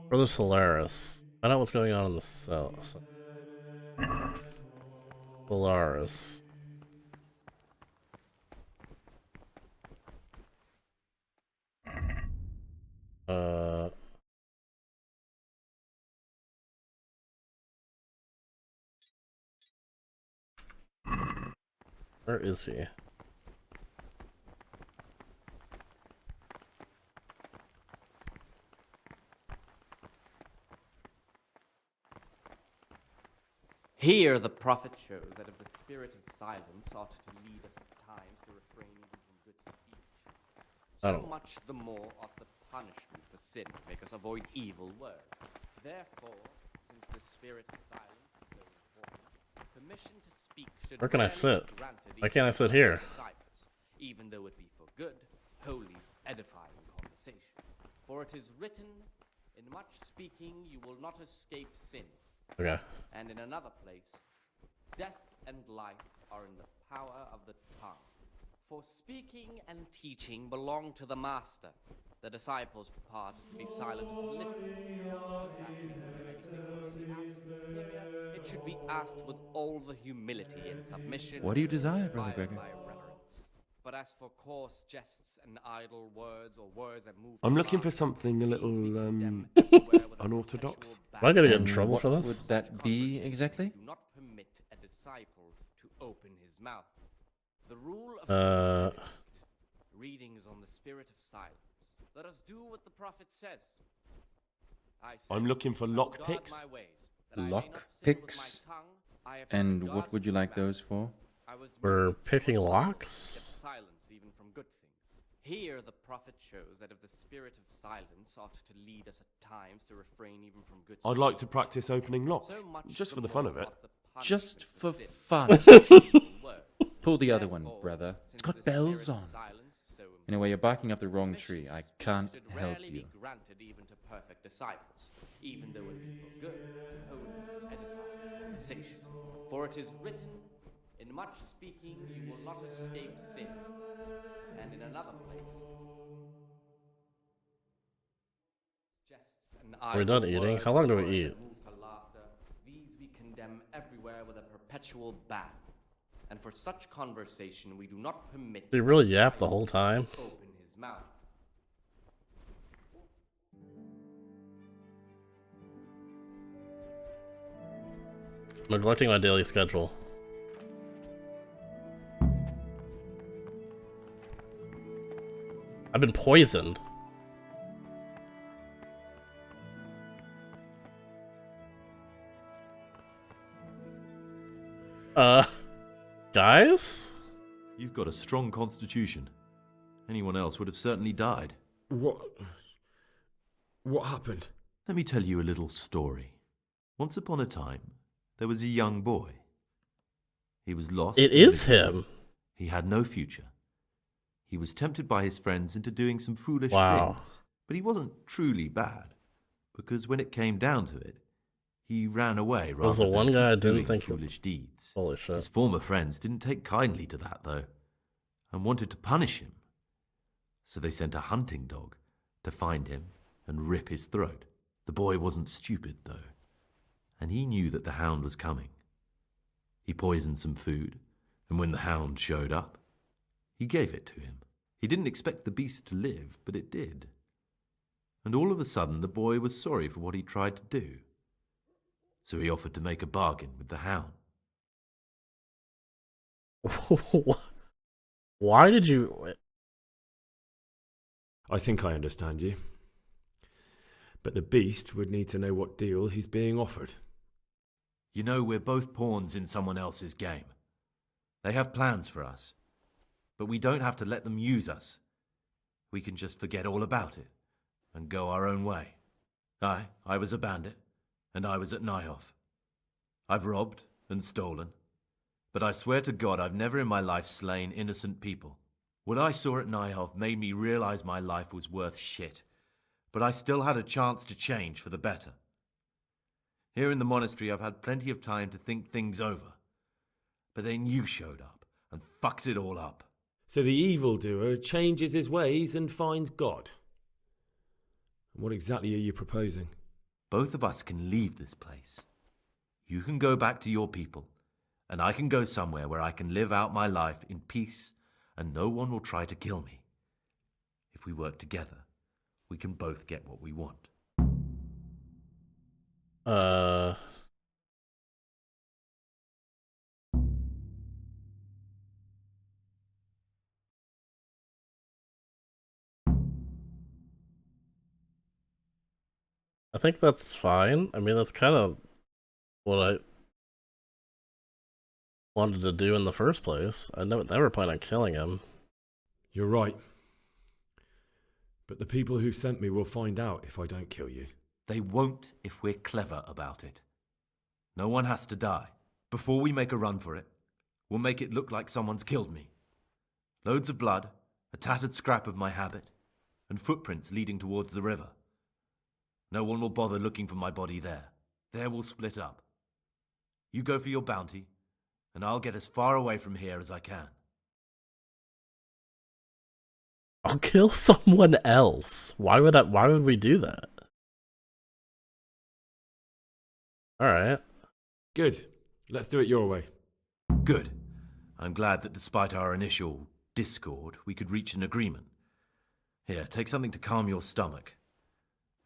Brother Solaris. Find out what's going on in the cell. Solaris. Where is he? Here the prophet shows that if the spirit of silence ought to lead us at times to refrain even from good speech, so much the more ought the punishment for sin make us avoid evil words. Therefore, since the spirit of silence is so important, permission to speak should Where can I rarely sit? be granted Why can't I even sit to here? disciples, even though it be for good, holy, edifying conversation. For it is written, in much speaking you will not escape sin. Okay. And in another place, death and life are in the power of the tongue. For speaking and teaching belong to the master. The disciples' part is to be silent and to listen. It should be asked with all the humility and submission. What do you desire, Brother inspired Gregor? by reverence. But as for coarse jests and idle words, or words that move I'm the looking for laughter, something a little unorthodox. Am I gonna get in And trouble what for this? would that be exactly? Do not permit a disciple to open his mouth. The rule of Saint Benedict, readings on the spirit of silence. Let us do what the prophet says. I say, I'm looking for I will lock guard picks. my ways, that I may Lock not sin with picks? my tongue. I have And set what guards would you with like my those for? I was For moved picking to locks? kept silence even from good things. Here the prophet shows that if the spirit of silence ought to lead us at times to refrain even from good I'd like to speech, practice opening locks, so much just for the the fun more of it. ought the Just punishment for sin fun. words. Pull the other one, Therefore, brother. It's since got the spirit bells of on. silence, so Anyway, you're barking up the wrong permission tree. to I speak can't should help rarely you. be granted even to perfect disciples, even though it be for good, holy, edifying conversation. For it is written, in much speaking you will not escape sin. And in another place, jests and Are we done idle eating? words How long and do we words eat? that move to laughter, these we condemn everywhere with a perpetual ban. And for such conversation we do not permit Did he really yap the whole time? to open his mouth. Neglecting my daily schedule. I've been poisoned. Guys? You've got a strong constitution. Anyone else would have certainly died. What happened? Let me tell you a little story. Once upon a time, there was a young boy. He was lost. It and is miserable. him. He had no future. He was tempted by his friends into doing some foolish Wow. things, but he wasn't truly bad, because when it came down to it, he ran away Was rather the one than guy I keep didn't doing think. foolish deeds. Holy shit. His former friends didn't take kindly to that, though, and wanted to punish him. So they sent a hunting dog to find him and rip his throat. The boy wasn't stupid, though, and he knew that the hound was coming. He poisoned some food, and when the hound showed up, he gave it to him. He didn't expect the beast to live, but it did. And all of a sudden, the boy was sorry for what he tried to do. So he offered to make a bargain with the hound. Why did you... I think I understand you. But the beast would need to know what deal he's being offered. You know, we're both pawns in someone else's game. They have plans for us, but we don't have to let them use us. We can just forget all about it and go our own way. I was a bandit, and I was at Nyhoff. I've robbed and stolen, but I swear to God I've never in my life slain innocent people. What I saw at Nyhoff made me realize my life was worth shit, but I still had a chance to change for the better. Here in the monastery I've had plenty of time to think things over, but then you showed up and fucked it all up. So the evildoer changes his ways and finds God. What exactly are you proposing? Both of us can leave this place. You can go back to your people, and I can go somewhere where I can live out my life in peace and no one will try to kill me. If we work together, we can both get what we want. I think that's fine. I mean, that's kind of what I wanted to do in the first place. I never planned on killing him. You're right. But the people who sent me will find out if I don't kill you. They won't if we're clever about it. No one has to die. Before we make a run for it, we'll make it look like someone's killed me. Loads of blood, a tattered scrap of my habit, and footprints leading towards the river. No one will bother looking for my body there. There we'll split up. You go for your bounty, and I'll get as far away from here as I can. I'll kill someone else. Why would we do that? Alright. Good. Let's do it your way. Good. I'm glad that despite our initial discord, we could reach an agreement. Here, take something to calm your stomach.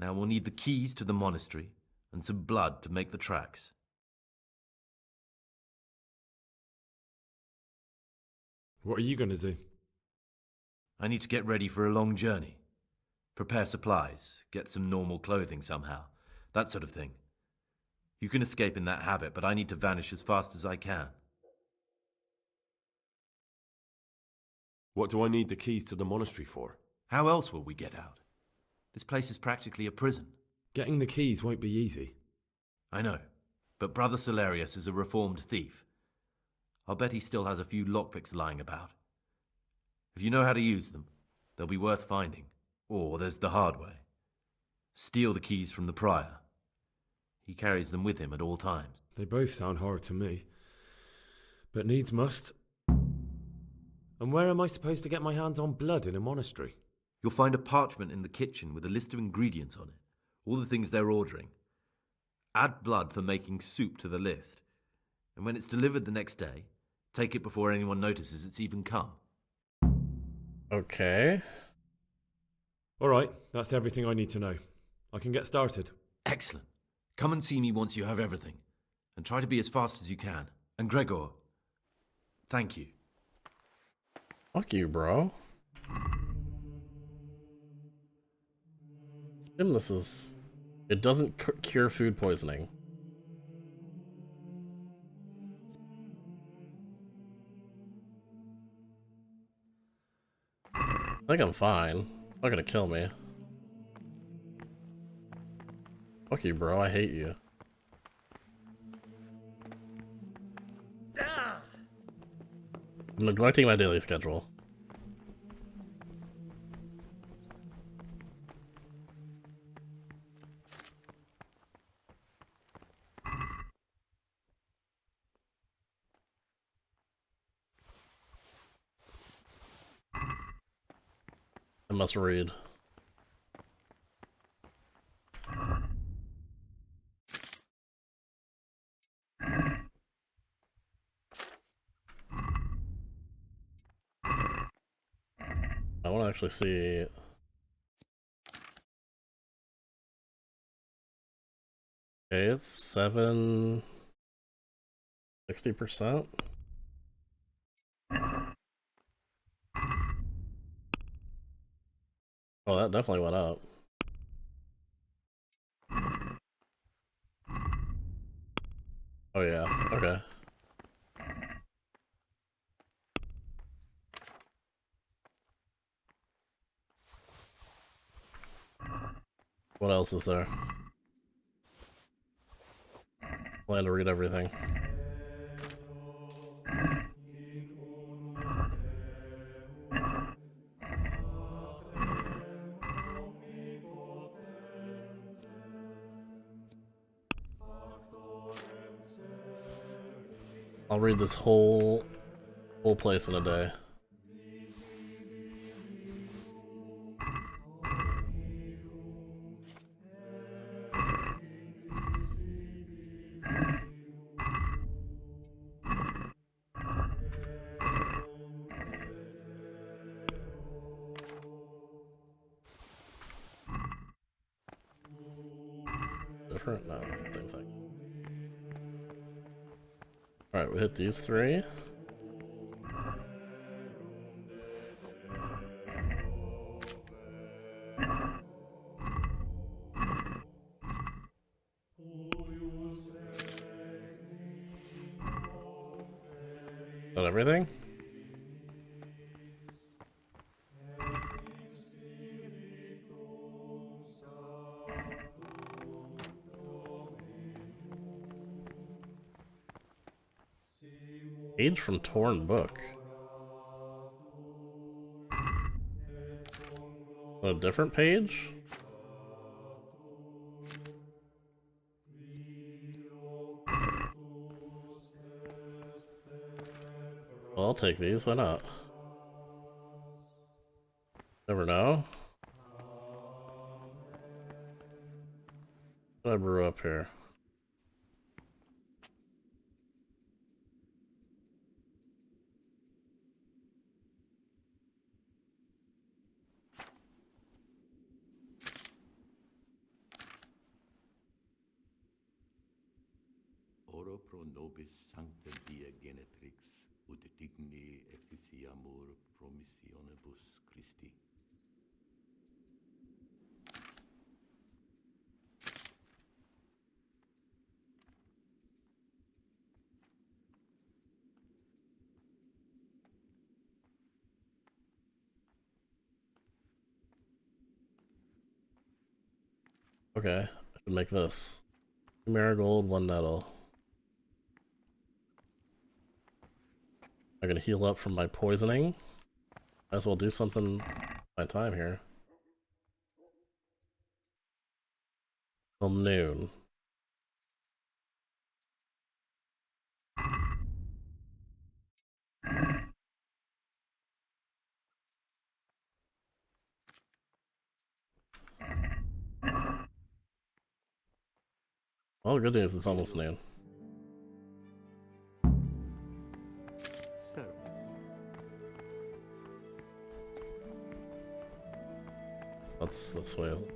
Now we'll need the keys to the monastery and some blood to make the tracks. What are you going to do? I need to get ready for a long journey. Prepare supplies, get some normal clothing somehow, that sort of thing. You can escape in that habit, but I need to vanish as fast as I can. What do I need the keys to the monastery for? How else will we get out? This place is practically a prison. Getting the keys won't be easy. I know, but Brother Salarius is a reformed thief. I'll bet he still has a few lockpicks lying about. If you know how to use them, they'll be worth finding. Or there's the hard way. Steal the keys from the prior. He carries them with him at all times. They both sound hard to me. But needs must. And where am I supposed to get my hands on blood in a monastery? You'll find a parchment in the kitchen with a list of ingredients on it. All the things they're ordering. Add blood for making soup to the list. And when it's delivered the next day, take it before anyone notices it's even come. Okay. Alright, that's everything I need to know. I can get started. Excellent. Come and see me once you have everything. And try to be as fast as you can. And Gregor, thank you. Fuck you, bro. This is... It doesn't cure food poisoning. I think I'm fine. It's not gonna kill me. Fuck you, bro. I hate you. I'm neglecting my daily schedule. I must read. I want to actually see. Okay, it's 60%. Oh, that definitely went up. Oh yeah, okay. What else is there? Plan to read everything. I'll read this whole place in a day. Different? No, same thing. Alright, we hit these 3. Is that everything? Page from torn book. A different page? Well, I'll take these, why not? Never know. I brew up here. Oro pro nobis sancta dia genetrix, ut digni efficiamur promissionibus Christi. Okay, I should make this. 2 marigold, 1 nettle. I'm gonna heal up from my poisoning. Might as well do something my time here. Till noon. Well, good news, it's almost noon. So, That's this way, isn't it?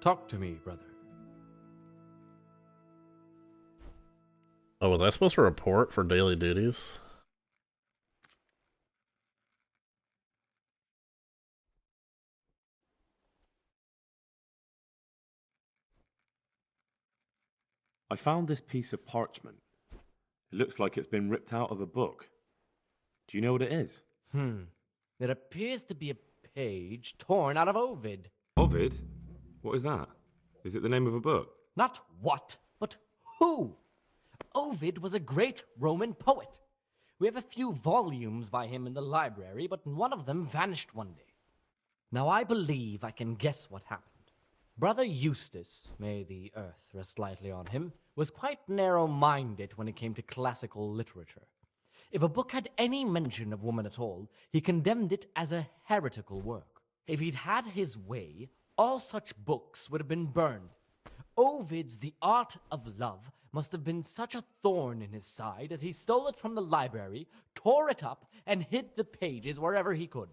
Talk to me, brother. Oh, was I supposed to report for daily duties? I found this piece of parchment. It looks like it's been ripped out of a book. Do you know what it is? It appears to be a page torn out of Ovid. Ovid? What is that? Is it the name of a book? Not what, but who. Ovid was a great Roman poet. We have a few volumes by him in the library, but one of them vanished one day. Now I believe I can guess what happened. Brother Eustace, may the earth rest lightly on him, was quite narrow-minded when it came to classical literature. If a book had any mention of woman at all, he condemned it as a heretical work. If he'd had his way, all such books would have been burned. Ovid's The Art of Love must have been such a thorn in his side that he stole it from the library, tore it up, and hid the pages wherever he could.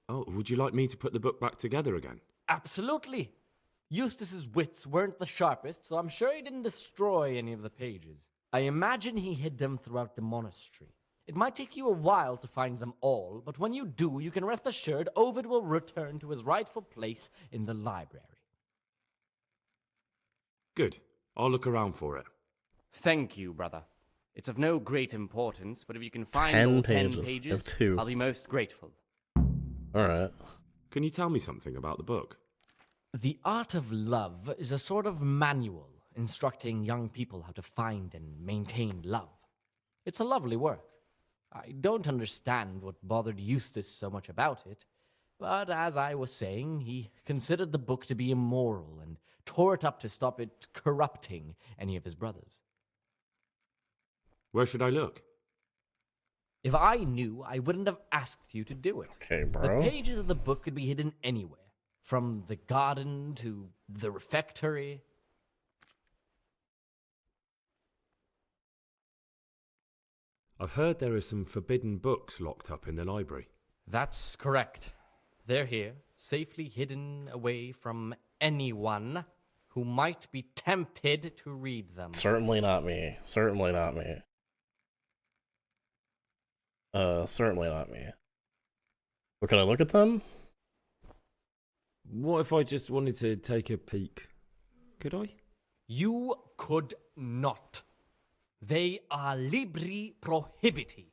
Oh, would you like me to put the book back together again? Absolutely. Eustace's wits weren't the sharpest, so I'm sure he didn't destroy any of the pages. I imagine he hid them throughout the monastery. It might take you a while to find them all, but when you do, you can rest assured Ovid will return to his rightful place in the library. Good. I'll look around for it. Thank you, brother. It's of no great importance, but if you can find 10 all pages. 10 pages, Of 2. I'll be most grateful. Alright. Can you tell me something about the book? The Art of Love is a sort of manual instructing young people how to find and maintain love. It's a lovely work. I don't understand what bothered Eustace so much about it, but as I was saying, he considered the book to be immoral and tore it up to stop it corrupting any of his brothers. Where should I look? If I knew, I wouldn't have asked you to do it. Okay, bro. The pages of the book could be hidden anywhere, from the garden to the refectory. I've heard there are some forbidden books locked up in the library. That's correct. They're here, safely hidden away from anyone who might be tempted to read them. Certainly not me. Certainly not me. Certainly not me. But can I look at them? What if I just wanted to take a peek? Could I? You could not. They are libri prohibiti,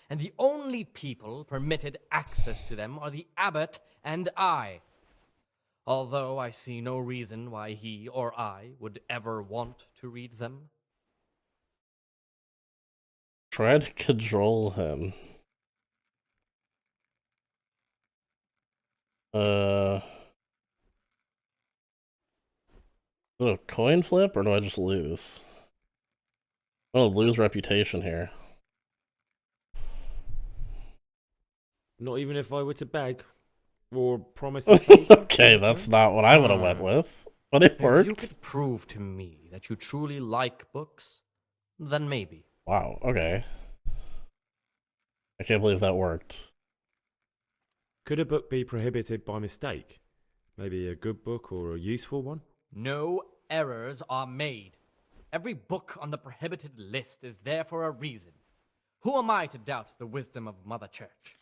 and the only people permitted access to them are the abbot and I. Although I see no reason why he or I would ever want to read them. Try to cajole him. Is it a coin flip, or do I just lose? I'm gonna lose reputation here. Not even if I were to beg? Or promise? Okay, that's not what I would have went with. But it worked. If you could prove to me that you truly like books, then maybe. Wow, okay. I can't believe that worked. Could a book be prohibited by mistake? Maybe a good book or a useful one? No errors are made. Every book on the prohibited list is there for a reason. Who am I to doubt the wisdom of Mother Church?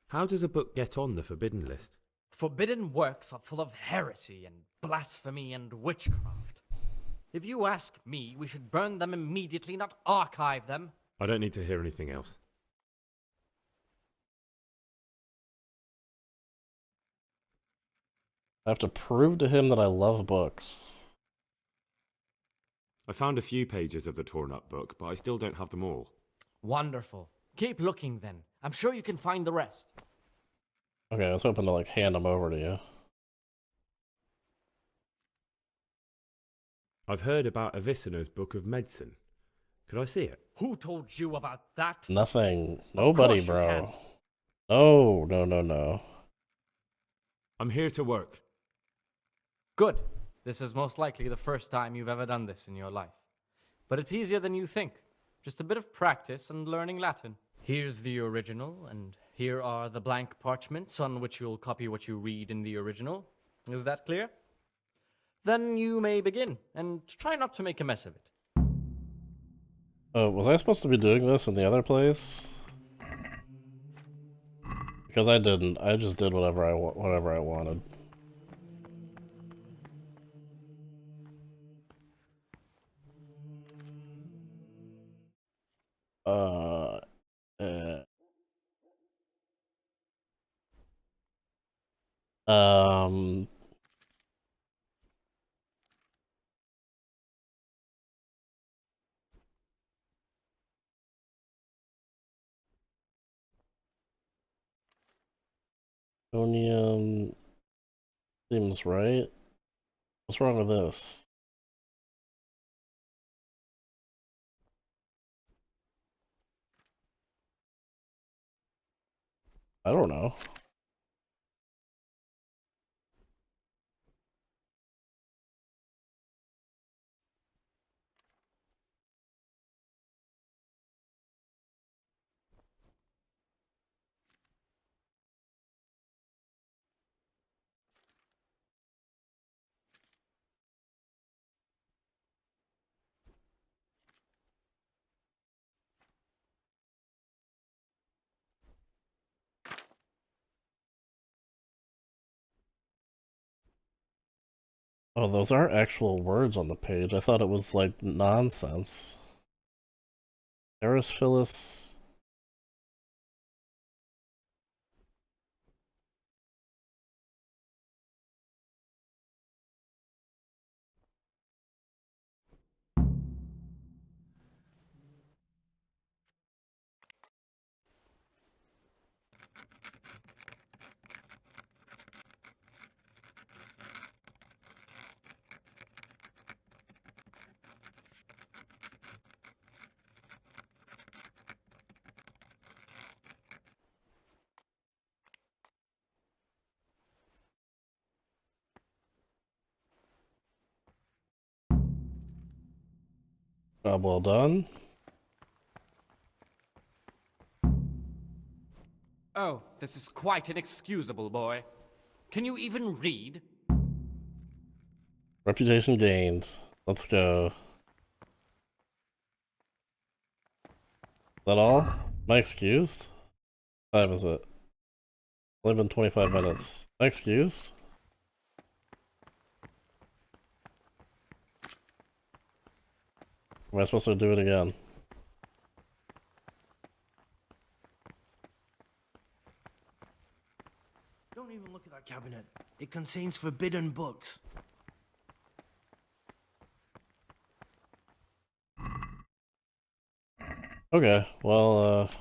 How does a book get on the forbidden list? Forbidden works are full of heresy and blasphemy and witchcraft. If you ask me, we should burn them immediately, not archive them. I don't need to hear anything else. I have to prove to him that I love books. I found a few pages of the torn up book, but I still don't have them all. Wonderful. Keep looking then. I'm sure you can find the rest. Okay, I was hoping to like hand them over to you. I've heard about Avicenna's Book of Medicine. Could I see it? Who told you about that? Nothing. Nobody, bro. No, no, no, no. I'm here to work. Good. This is most likely the first time you've ever done this in your life. But it's easier than you think. Just a bit of practice and learning Latin. Here's the original, and here are the blank parchments on which you'll copy what you read in the original. Is that clear? Then you may begin, and try not to make a mess of it. Was I supposed to be doing this in the other place? Because I didn't. I just did whatever I wanted. Um. Onium seems right. What's wrong with this? I don't know. Oh, those are actual words on the page. I thought it was like nonsense. Erisphilus. Job well done. Oh, this is quite inexcusable, boy. Can you even read? Reputation gained. Let's go. Is that all? Am I excused? What time is it? Only been 25 minutes. Am I excused? Am I supposed to do it again? Don't even look at that cabinet. It contains forbidden books. Okay, well,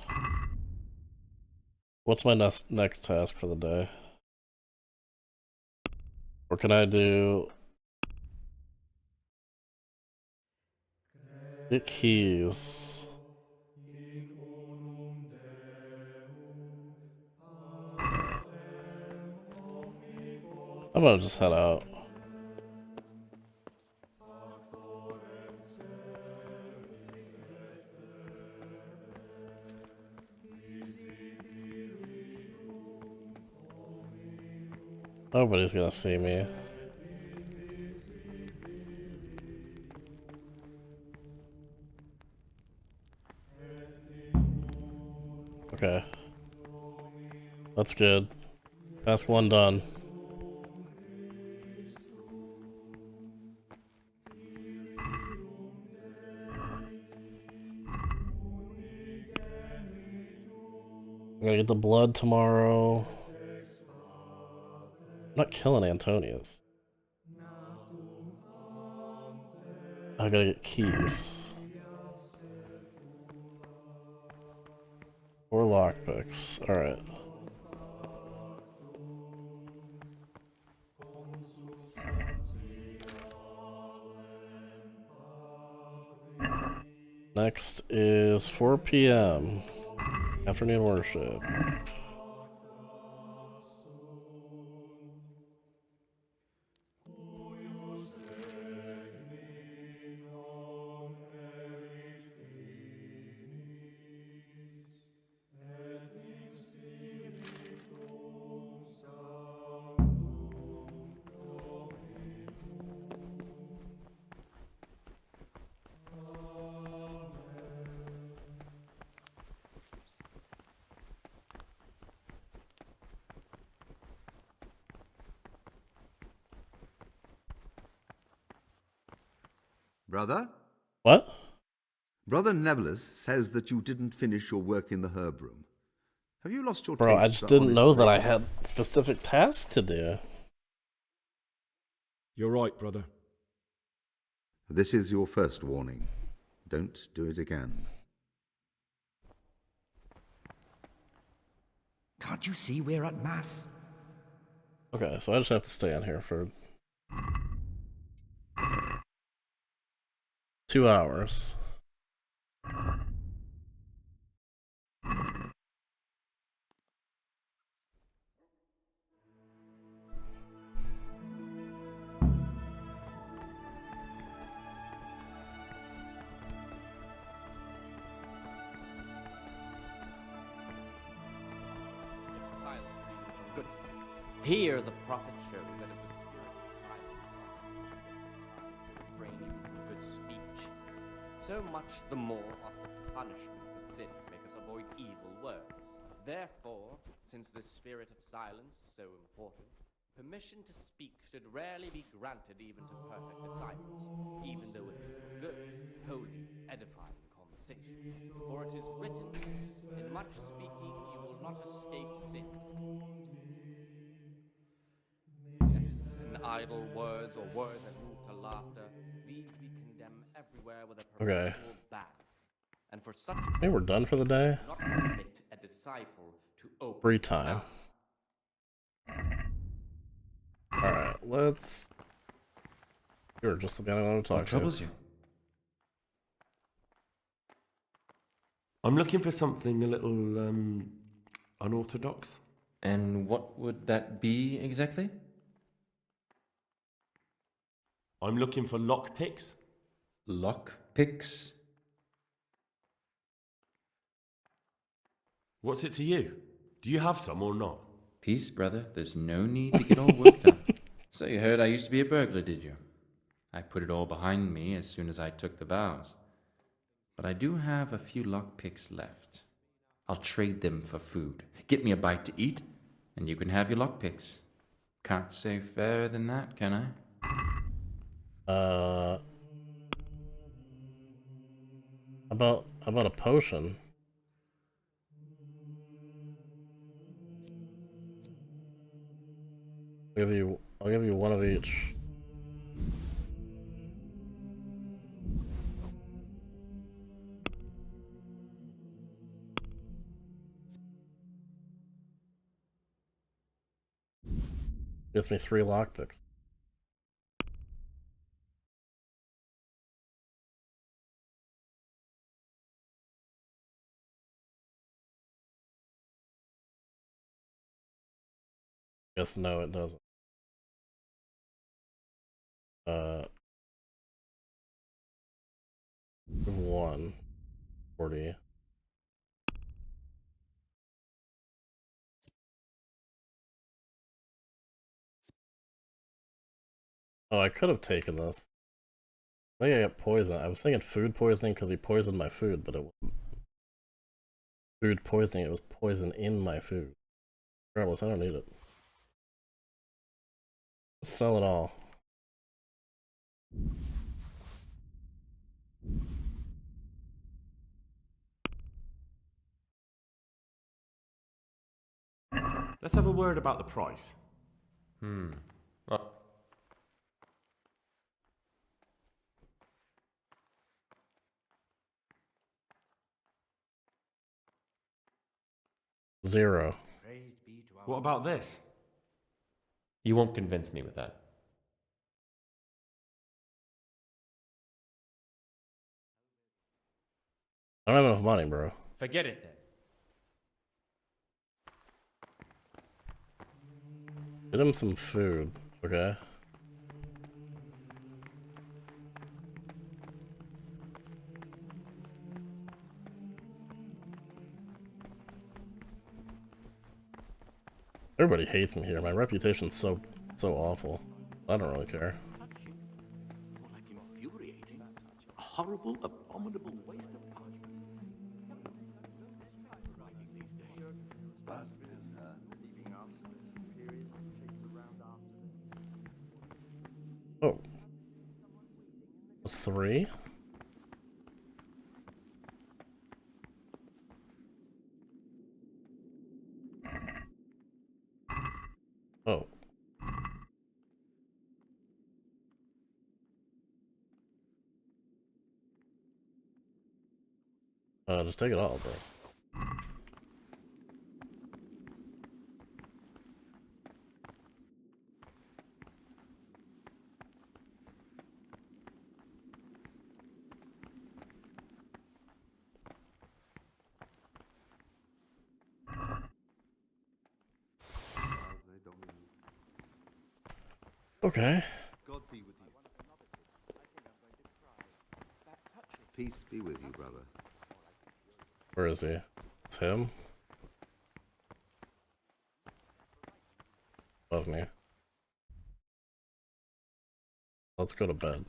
what's my next task for the day? Or can I do... Get keys. I'm gonna just head out. Nobody's gonna see me. Okay. That's good. Task 1 done. I'm gonna get the blood tomorrow. I'm not killing Antonius. I gotta get keys. 4 lockpicks. Alright. Next is 4 p.m. Afternoon worship. Brother? What? Brother Nevelis says that you didn't finish your work in the herb room. Have you lost your Bro, I taste just for didn't honest know that I labor? had specific tasks to do. You're right, brother. This is your first warning. Don't do it again. Can't you see we're at Mass? Okay, so I just have to stay in here for 2 hours. Silence even from good things. Here the prophet shows that if the spirit of silence ought to refrain even from good speech, so much the more ought the punishment for sin make us avoid evil words. Therefore, since the spirit of silence is so important, permission to speak should rarely be granted even to perfect disciples, even though it be for good, holy, edifying conversation. For it is written, in much speaking you will not escape sin. Jests and idle words, or words that move to laughter, these we condemn everywhere with a Okay. perpetual ban. And for such Hey, we're done for the day. not permit a disciple to open Free his time. mouth. Alright, let's... You're just the guy I want to talk What troubles to. you? I'm looking for something a little, unorthodox. And what would that be exactly? I'm looking for lockpicks. Lockpicks? What's it to you? Do you have some or not? Peace, brother. There's no need to get all worked up. So you heard I used to be a burglar, did you? I put it all behind me as soon as I took the vows. But I do have a few lockpicks left. I'll trade them for food. Get me a bite to eat, and you can have your lockpicks. Can't say fairer than that, can I? About a potion. I'll give you one of each. Gets me 3 lockpicks. Guess no, it doesn't. 140. Oh, I could have taken this. I think I got poisoned. I was thinking food poisoning because he poisoned my food, but it wasn't food poisoning. It was poison in my food. Regardless, I don't need it. Sell it all. Let's have a word about the price. Well, Zero. What about this? You won't convince me with that. I don't have enough money, bro. Forget it then. Get him some food, okay? Everybody hates me here. My reputation's so awful. I don't really care. Like infuriating. A horrible, abominable waste of parchment. Writing these days. But Oh. That's 3? Oh. Just take it all, bro. Okay. God be with you. Peace be with you, brother. Where is he? It's him? Above me. Let's go to bed.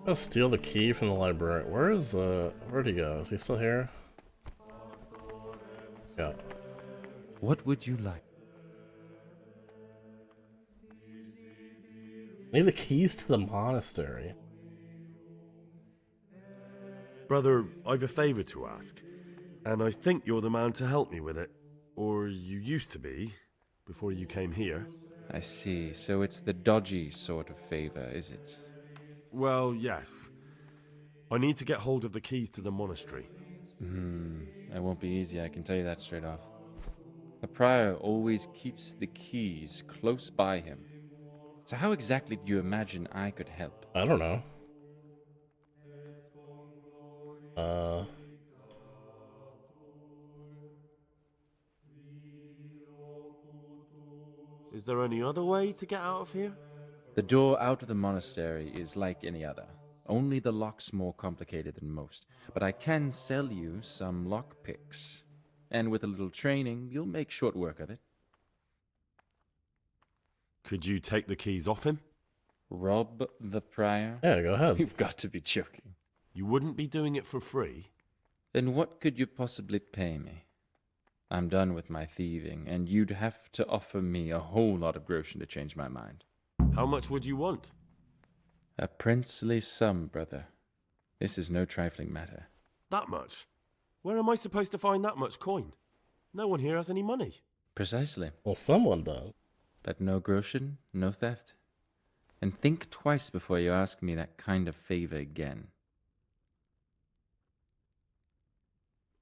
I'll steal the key from the library. Where'd he go? Is he still here? Yeah. What would you like? I need the keys to the monastery. Brother, I've a favour to ask, and I think you're the man to help me with it. Or you used to be, before you came here. I see, so it's the dodgy sort of favour, is it? Well, yes. I need to get hold of the keys to the monastery. It won't be easy, I can tell you that straight off. The prior always keeps the keys close by him. So how exactly do you imagine I could help? I don't know. Is there any other way to get out of here? The door out of the monastery is like any other. Only the lock's more complicated than most. But I can sell you some lock picks. And with a little training, you'll make short work of it. Could you take the keys off him? Rob the prior? Yeah, go ahead. You've got to be joking. You wouldn't be doing it for free? Then what could you possibly pay me? I'm done with my thieving, and you'd have to offer me a whole lot of groschen to change my mind. How much would you want? A princely sum, brother. This is no trifling matter. That much? Where am I supposed to find that much coin? No one here has any money. Precisely. Well, someone does. But no groschen, no theft. And think twice before you ask me that kind of favor again.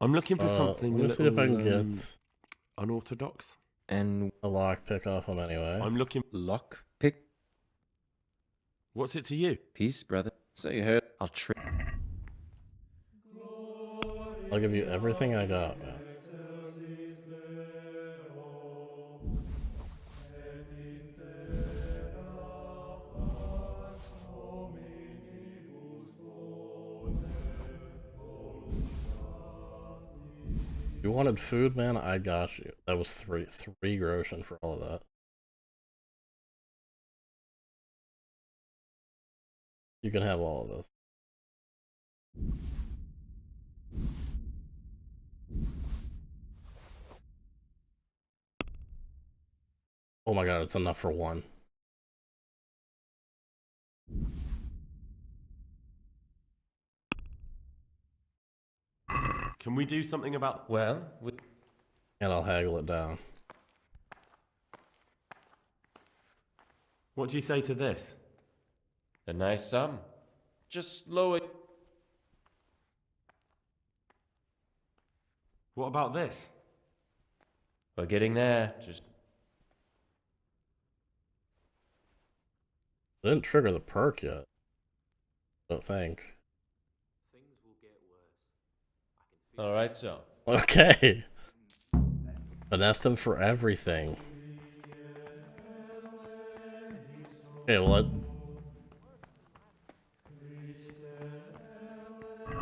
I'm looking for something let me see if I can get unorthodox. And a lockpick off him anyway. I'm looking... Lockpick? What's it to you? Peace, brother. So you heard. I'll I'll give you everything I got, man. You wanted food, man? I got you. That was three groschen for all of that. You can have all of this. Oh my god, it's enough for one. Can we do something about... Well, and I'll haggle it down. What do you say to this? A nice sum. Just lower it. What about this? We're getting there. Just... I didn't trigger the perk yet. I don't think. Alright, so. Okay. Finessed him for everything. Okay, well,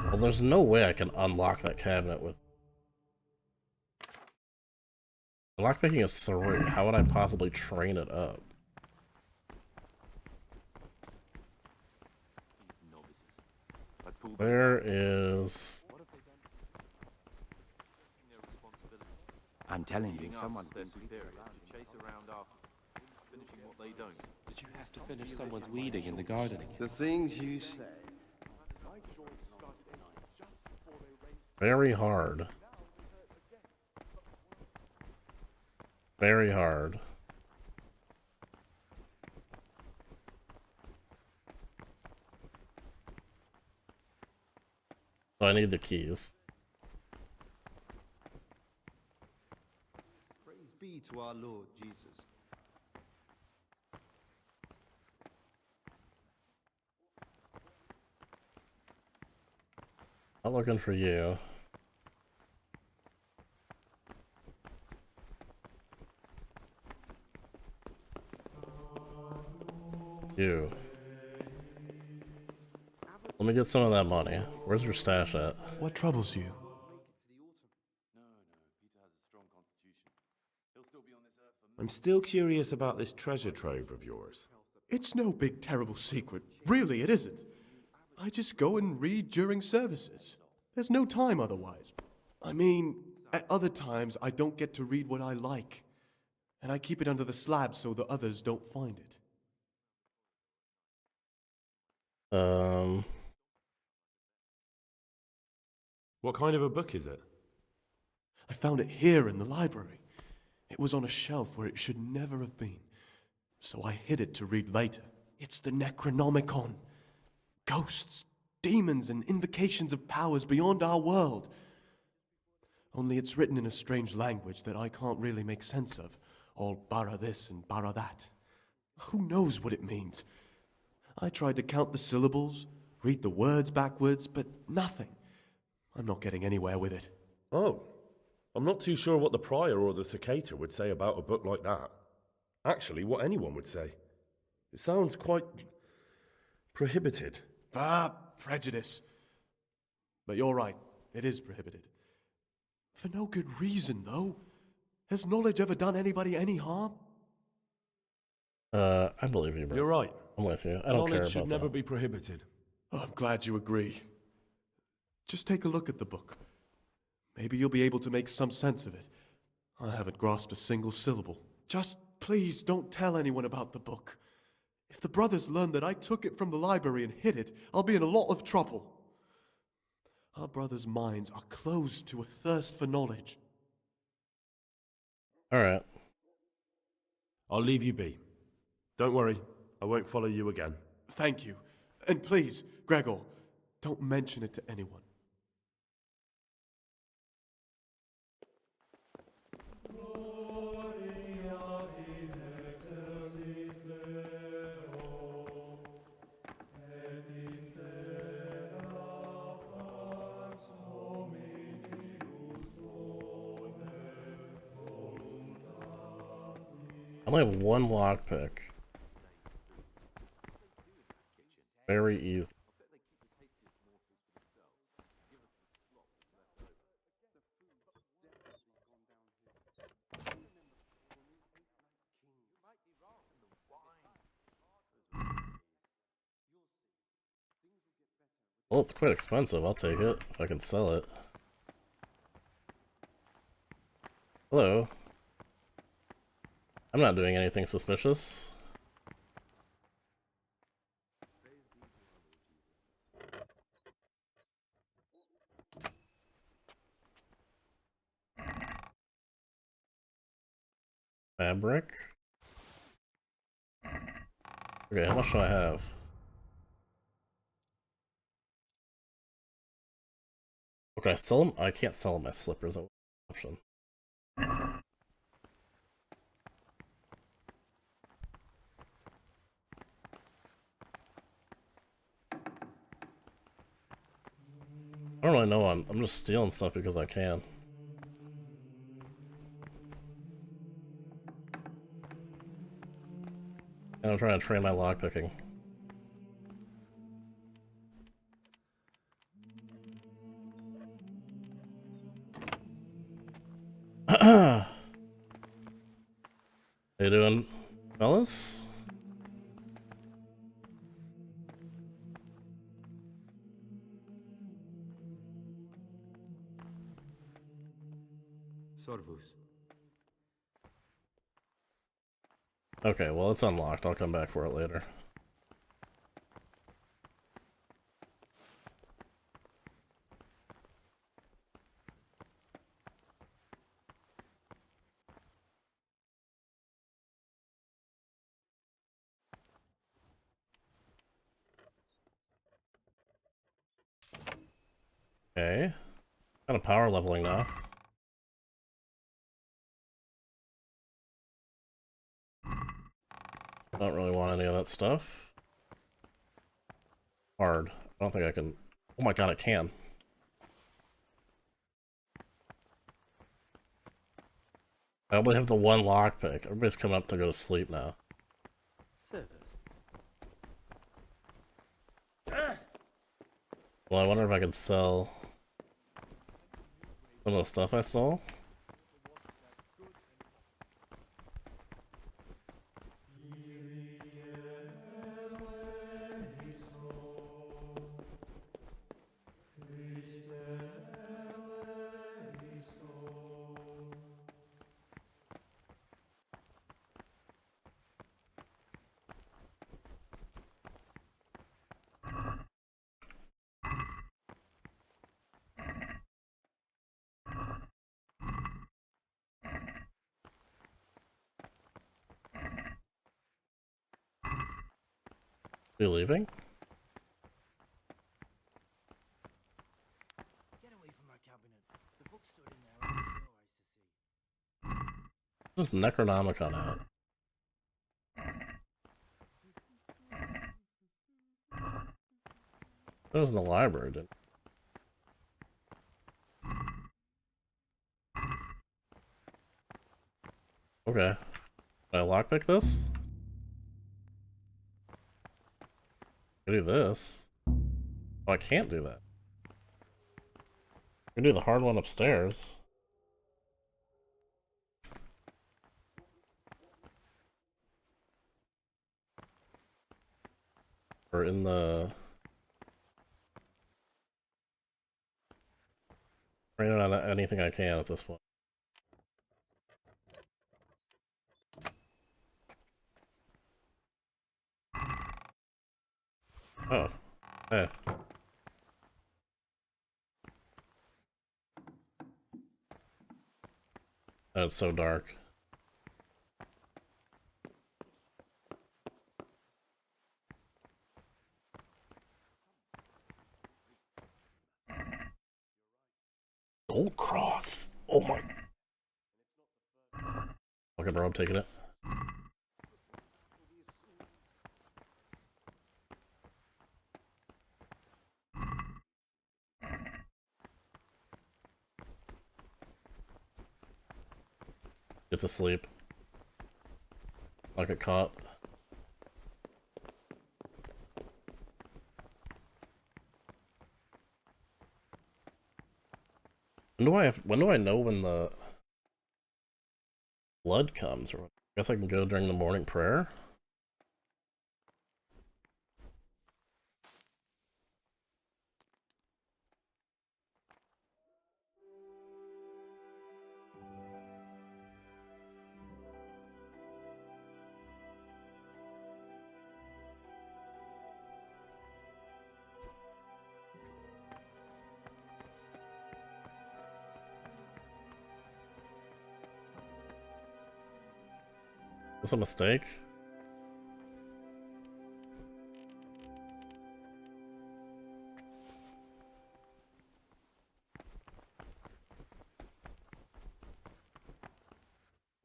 well, there's no way I can unlock that cabinet with... Lockpicking is 3. How would I possibly train it up? Where is... I'm telling you, someone's been chase around after finishing what they don't. Did you have to finish someone's weeding in the garden again? The things you say. Very hard. Very hard. So I need the keys. Praise be to our Lord Jesus. Not looking for you. You. Let me get some of that money. Where's your stash at? What troubles you? I'm still curious about this treasure trove of yours. It's no big terrible secret. Really, it isn't. I just go and read during services. There's no time otherwise. I mean, at other times I don't get to read what I like. And I keep it under the slab so the others don't find it. What kind of a book is it? I found it here in the library. It was on a shelf where it should never have been. So I hid it to read later. It's the Necronomicon. Ghosts, demons, and invocations of powers beyond our world. Only it's written in a strange language that I can't really make sense of. All bara this and bara that. Who knows what it means? I tried to count the syllables, read the words backwards, but nothing. I'm not getting anywhere with it. Oh, I'm not too sure what the prior or the cicada would say about a book like that. Actually, what anyone would say. It sounds quite prohibited. Ah, prejudice. But you're right, it is prohibited. For no good reason, though. Has knowledge ever done anybody any harm? I believe you, bro. You're right. I'm with you. I don't care Knowledge about should never that. be prohibited. Oh, I'm glad you agree. Just take a look at the book. Maybe you'll be able to make some sense of it. I haven't grasped a single syllable. Just please don't tell anyone about the book. If the brothers learn that I took it from the library and hid it, I'll be in a lot of trouble. Our brothers' minds are closed to a thirst for knowledge. Alright. I'll leave you be. Don't worry, I won't follow you again. Thank you. And please, Gregor, don't mention it to anyone. I only have one lockpick. Very easy. Well, it's quite expensive. I'll take it if I can sell it. Hello. I'm not doing anything suspicious. Fabric. Okay, how much do I have? Okay, I sell them? I can't sell my slippers. That's an option. I don't really know. I'm just stealing stuff because I can. And I'm trying to train my lockpicking. How you doing, fellas? Sorvus. Okay, well it's unlocked. I'll come back for it later. Okay. Kind of power leveling now. Don't really want any of that stuff. Hard. I don't think I can. Oh my god, I can. I only have the one lockpick. Everybody's coming up to go to sleep now. Well, I wonder if I could sell some of the stuff I stole. You leaving? Get away from my cabinet. The book stood in there. I have no eyes to see. Just Necronomicon out. That was in the library, didn't it? Okay. Can I lockpick this? I can do this. Oh, I can't do that. I can do the hard one upstairs. Or in the... Bringing on anything I can at this point. Oh. Hey. Oh, it's so dark. Gold cross. Oh my. Okay, bro, I'm taking it. Get to sleep. I'll get caught. When do I know when the blood comes? Or I guess I can go during the morning prayer. Is this a mistake?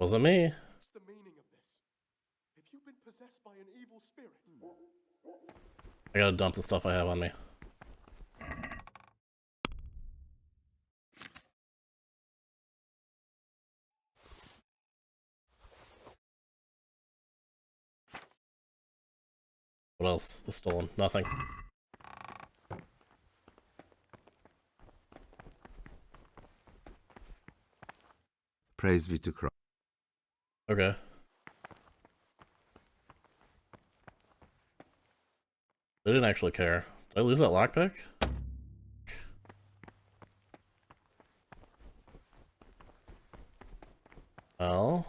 Wasn't me. What's the meaning of this? Have you been possessed by an evil spirit? I gotta dump the stuff I have on me. What else is stolen? Nothing. Praise be to Christ. Okay. They didn't actually care. Did I lose that lockpick? Well...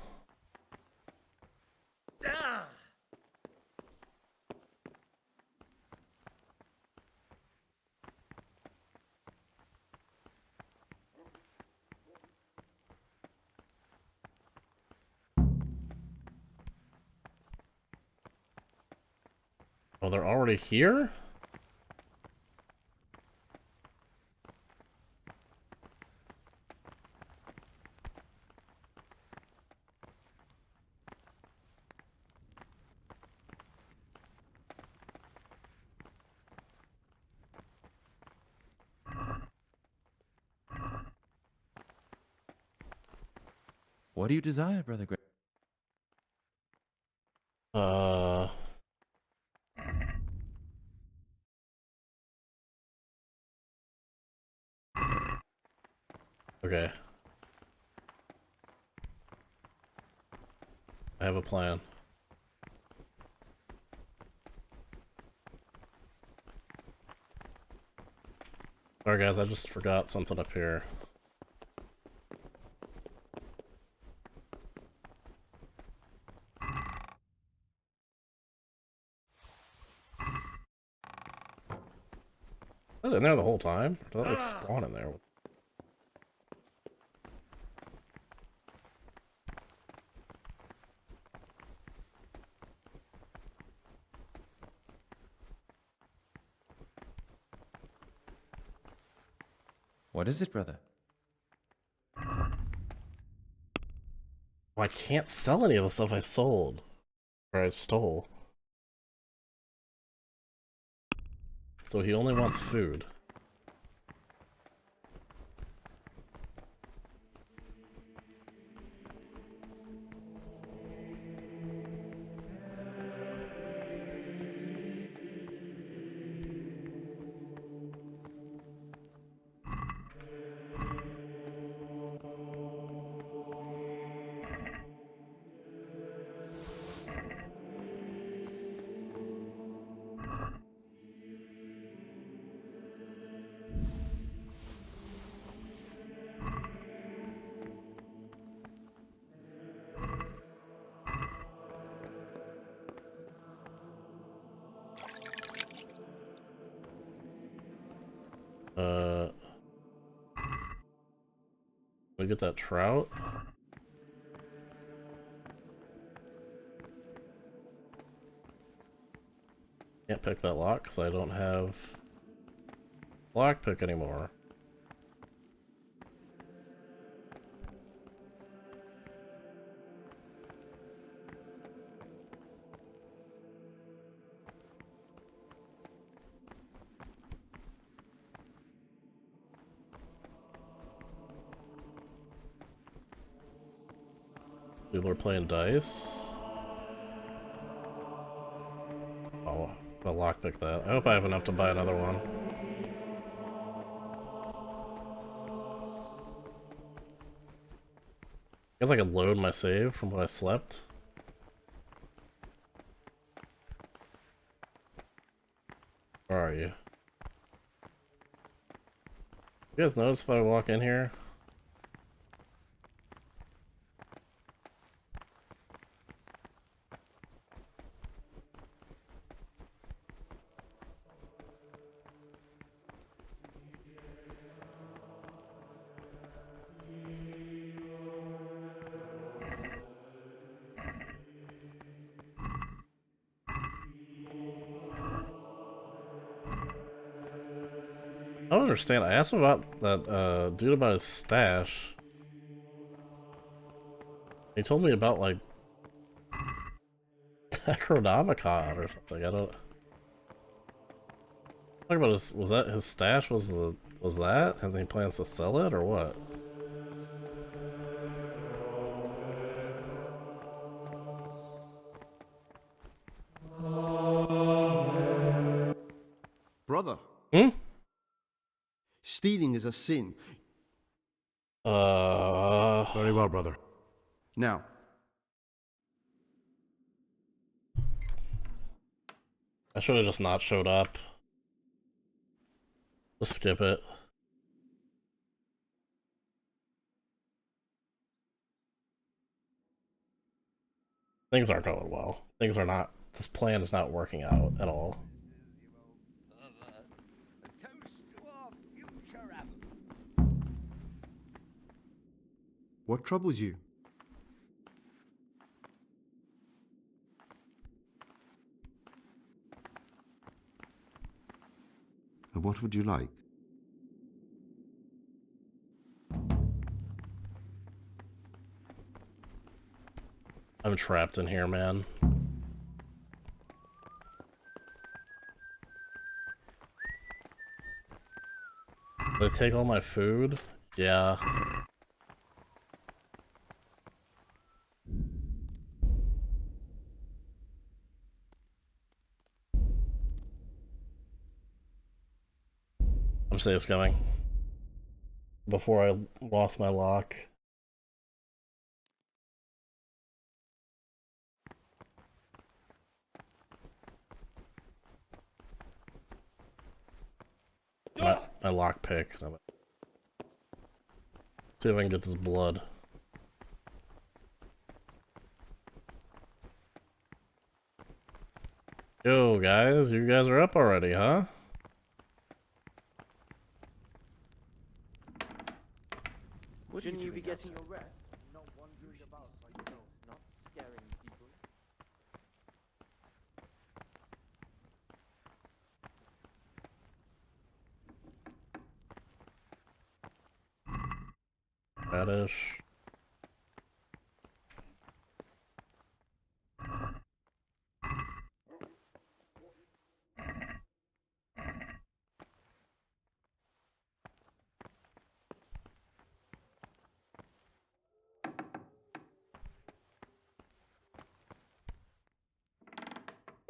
Oh, they're already here? What do you desire, Brother Gray? Okay. I have a plan. Sorry guys, I just forgot something up here. Was that in there the whole time? Or did that like spawn in there? What is it, brother? Well, I can't sell any of the stuff I sold. Or I stole. So he only wants food. We get that trout? Can't pick that lock because I don't have lockpick anymore. People are playing dice. Oh, I'll lockpick that. I hope I have enough to buy another one. I guess I could load my save from when I slept. Where are you? You guys notice if I walk in here? I don't understand. I asked him about that dude about his stash. He told me about like Necronomicon or something. I don't. Talk about his. Was that his stash? Was that? And he plans to sell it or what? Brother. Hmm? Stealing is a sin. Very well, brother. Now, I should have just not showed up. Just skip it. Things aren't going well. Things are not. This plan is not working out at all. what troubles you? What would you like? I'm trapped in here, man. Did they take all my food? Yeah. I'm safe coming. Before I lost my lock. My lock pick. See if I can get this blood. Yo, guys, you guys are up already, huh? Shouldn't you be getting your rest? Not wandering about like ghosts, not scaring people. Radish.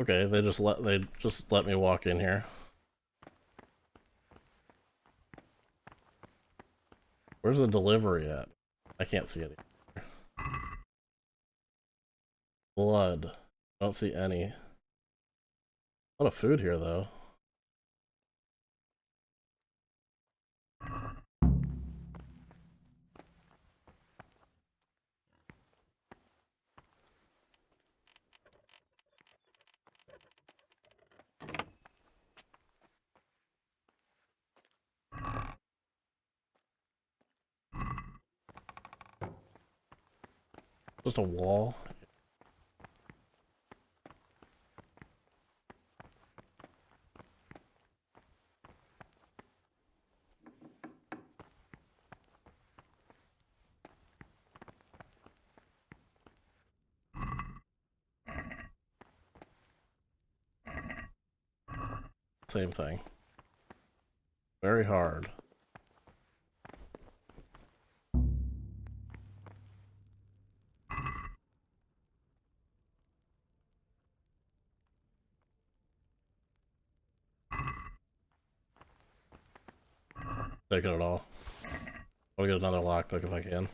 Okay, they just let me walk in here. Where's the delivery at? I can't see it. Blood. I don't see any. A lot of food here though. Just a wall. Same thing. Very hard. Taking it all. I'll get another lockpick if I can.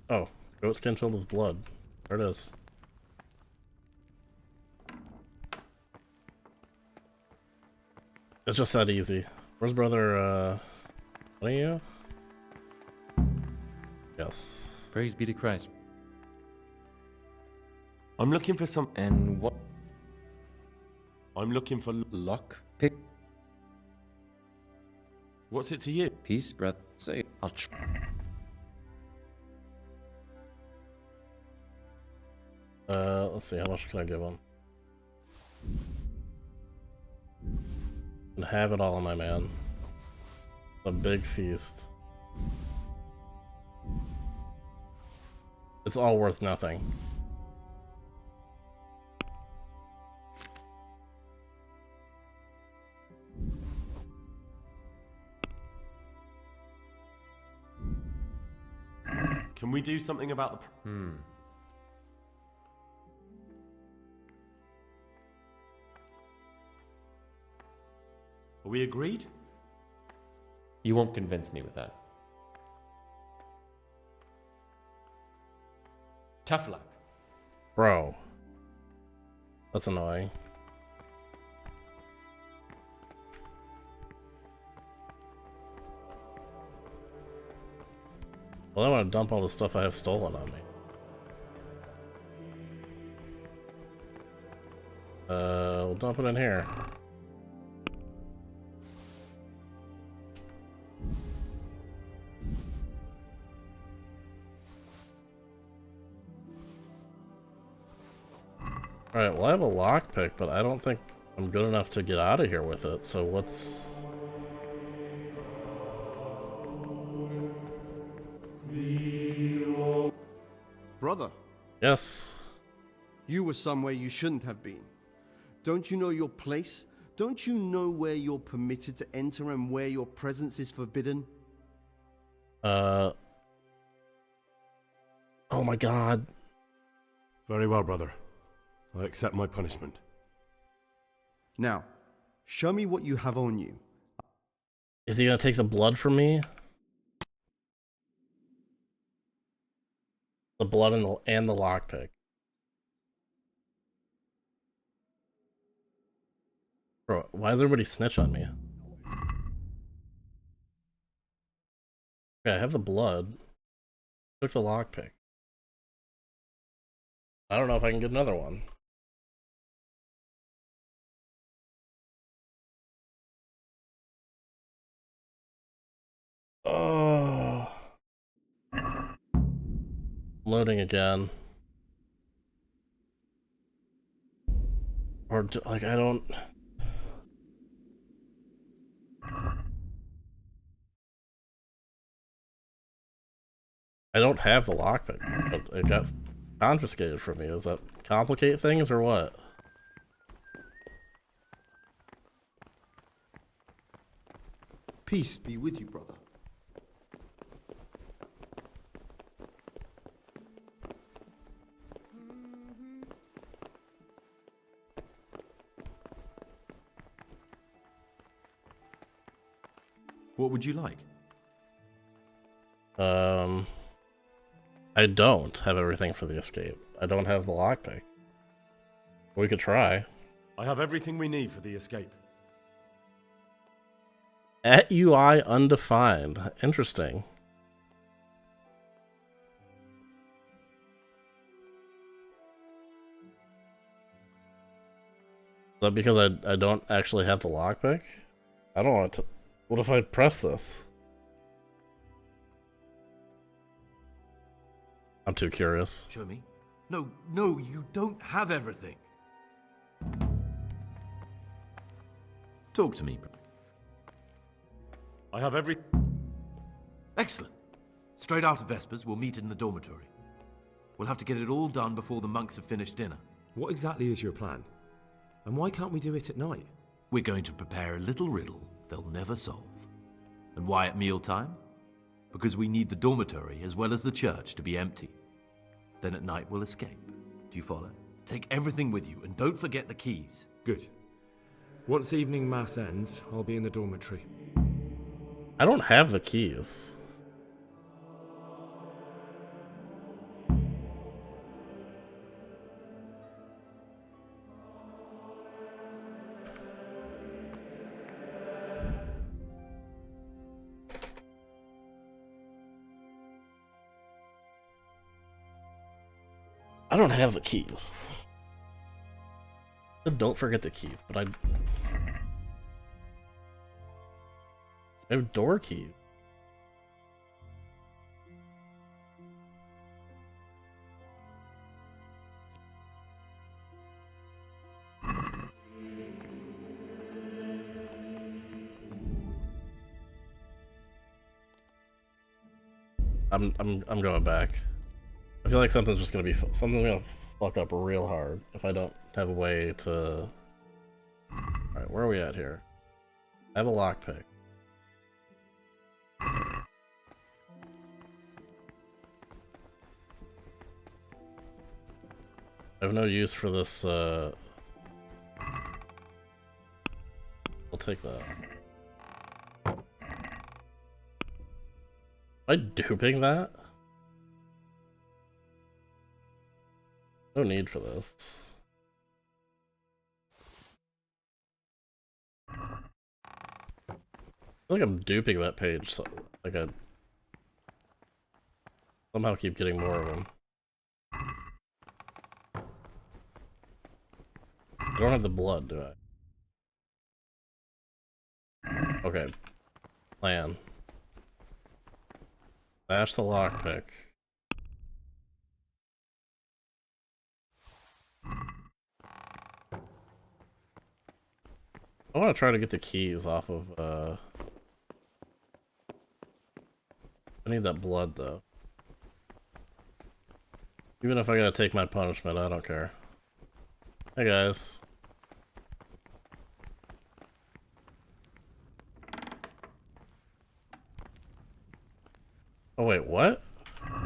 Oh, goat skin filled with blood. There it is. It's just that easy. Where's brother, what are you? Yes. Praise be to Christ. I'm looking for some... And what? I'm looking for... Lock pick. What's it to you? Peace, brother. Say, I'll Let's see, how much can I give him? And have it all, my man. A big feast. It's all worth nothing. Can we do something about the... Are we agreed? You won't convince me with that. Tough luck. Bro. That's annoying. Well, I want to dump all the stuff I have stolen on me. We'll dump it in here. Alright, well I have a lockpick, but I don't think I'm good enough to get out of here with it, so what's... Brother. Yes. You were somewhere you shouldn't have been. Don't you know your place? Don't you know where you're permitted to enter and where your presence is forbidden? Oh my god. Very well, brother. I accept my punishment. Now, show me what you have on you. Is he gonna take the blood from me? The blood and the lockpick. Bro, why does everybody snitch on me? Okay, I have the blood. Took the lockpick. I don't know if I can get another one. Oh. Loading again. Or, like, I don't... I don't have the lockpick, but it got confiscated from me. Does that complicate things or what? Peace be with you, brother. What would you like? I don't have everything for the escape. I don't have the lockpick. We could try. I have everything we need for the escape. At UI undefined. Interesting. Is that because I don't actually have the lockpick? I don't want to... What if I press this? I'm too curious. Show me. No, no, you don't have everything. Talk to me. I have every... Excellent. Straight after Vespers, we'll meet in the dormitory. We'll have to get it all done before the monks have finished dinner. What exactly is your plan? And why can't we do it at night? We're going to prepare a little riddle they'll never solve. And why at mealtime? Because we need the dormitory as well as the church to be empty. Then at night we'll escape. Do you follow? Take everything with you and don't forget the keys. Good. Once evening mass ends, I'll be in the dormitory. I don't have the keys. I don't have the keys. Don't forget the keys, but I have door keys. I'm going back. I feel like something's just gonna be something's gonna fuck up real hard if I don't have a way to. All right, where are we at here? I have a lockpick. I have no use for this. I'll take that. Am I duping that? No need for this. I feel like I'm duping that page, so like I somehow keep getting more of them. I don't have the blood, do I? Okay. Plan. Smash the lockpick. I want to try to get the keys off of, I need that blood, though. Even if I gotta take my punishment, I don't care. Hey guys. Oh wait, what?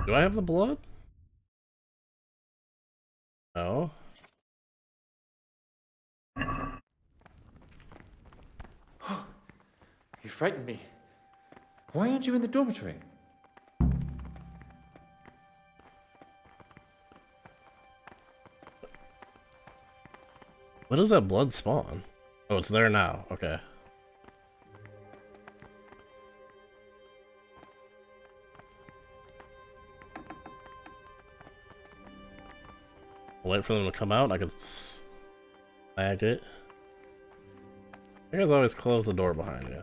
Do I have the blood? No. You frightened me. Why aren't you in the dormitory? When does that blood spawn? Oh, it's there now. Okay. Wait for them to come out. I can snag it. You guys always close the door behind you.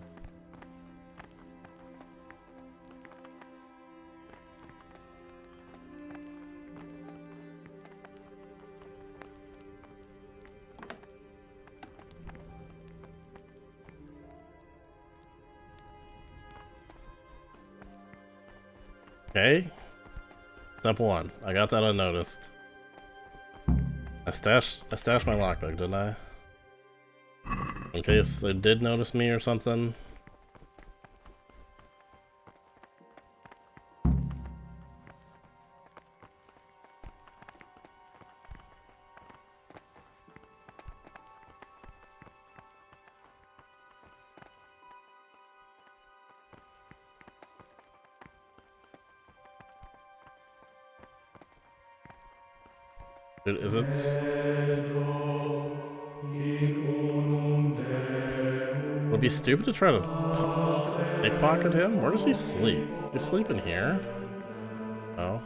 Okay. Step one. I got that unnoticed. I stashed my lockpick, didn't I? In case they did notice me or something. Dude, is it? Would it be stupid to try to pickpocket him? Where does he sleep? Does he sleep in here? Oh.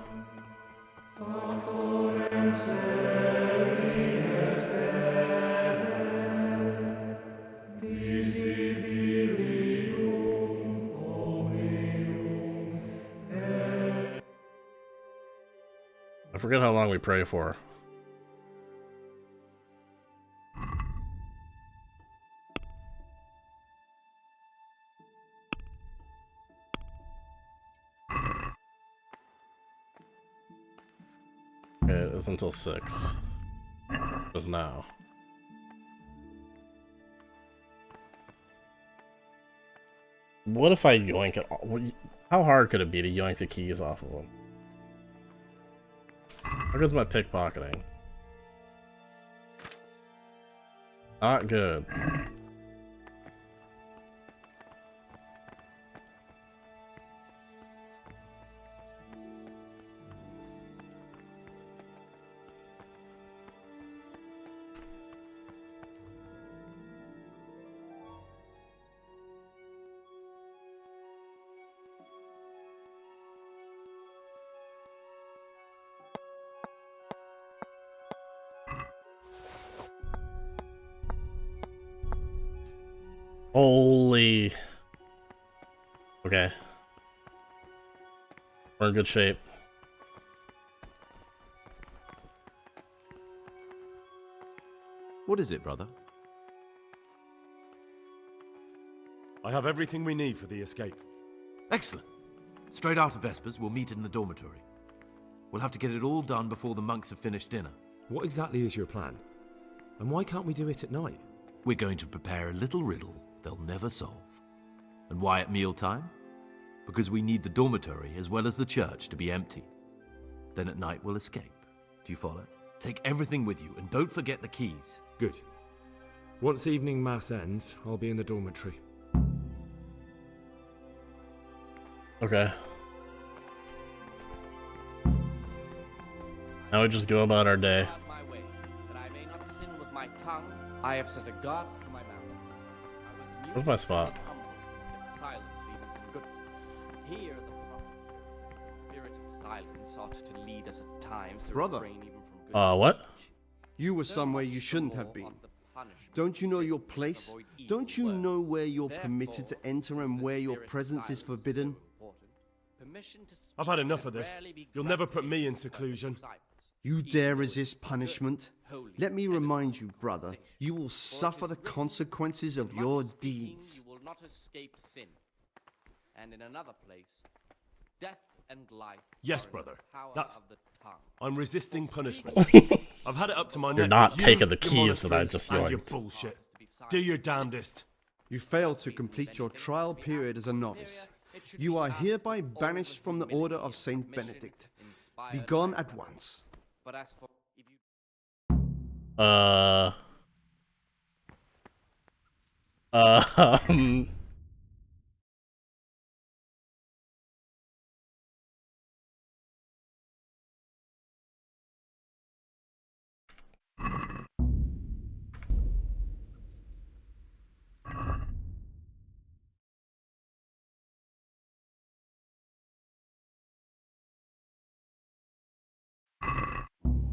I forget how long we pray for. Okay, it's until 6. Just now. What if I yoink it? How hard could it be to yoink the keys off of him? How good's my pickpocketing? Not good. Holy. Okay. We're in good shape. What is it, brother? I have everything we need for the escape. Excellent. Straight after Vespers, we'll meet in the dormitory. We'll have to get it all done before the monks have finished dinner. What exactly is your plan? And why can't we do it at night? We're going to prepare a little riddle they'll never solve. And why at mealtime? Because we need the dormitory as well as the church to be empty. Then at night we'll escape. Do you follow? Take everything with you and don't forget the keys. Good. Once evening mass ends, I'll be in the dormitory. Okay. Now we just go about our day. My ways, that I may not sin with my tongue, I have set a guard to my mouth. I was Where's my spot? kept silence even from good. Here the spirit of silence ought to lead us at times to Brother. refrain even from good What? You were somewhere you shouldn't have been. Don't you know your place? Don't you know where you're permitted to enter and where your presence is forbidden? I've had enough of this. You'll never put me in seclusion. You dare resist punishment? Let me remind you, brother, you will suffer the consequences of your deeds. You will not escape sin. And in another place, death and life. Yes, are in brother. the power That's of the I'm resisting punishment. I've had it up to my neck. You're not with you, taking the your keys that I monastery, just and your yoinked. bullshit. Do your damnedest. You failed to complete your trial period as a novice. You are hereby banished from the order of Saint Benedict. Be gone at once. But as for if you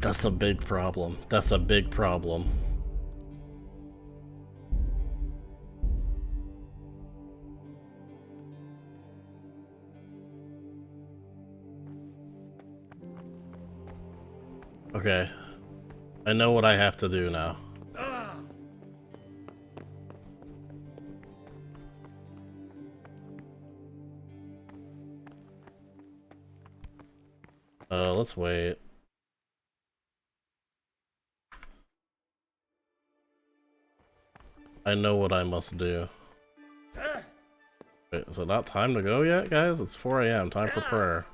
That's a big problem. That's a big problem. Okay. I know what I have to do now. Let's wait. I know what I must do. Wait, is it not time to go yet, guys? It's 4 AM. Time for prayer.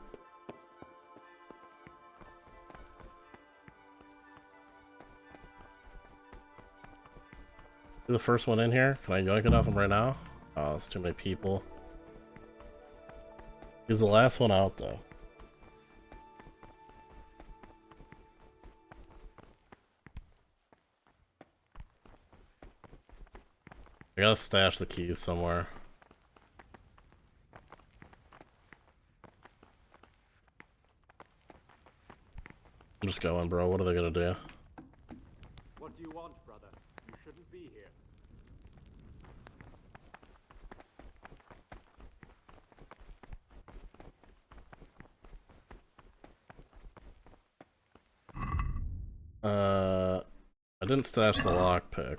The first one in here? Can I yoink it off him right now? Oh, that's too many people. He's the last one out, though. I gotta stash the keys somewhere. I'm just going, bro. What are they gonna do? What do you want, brother? You shouldn't be here. I didn't stash the lockpick.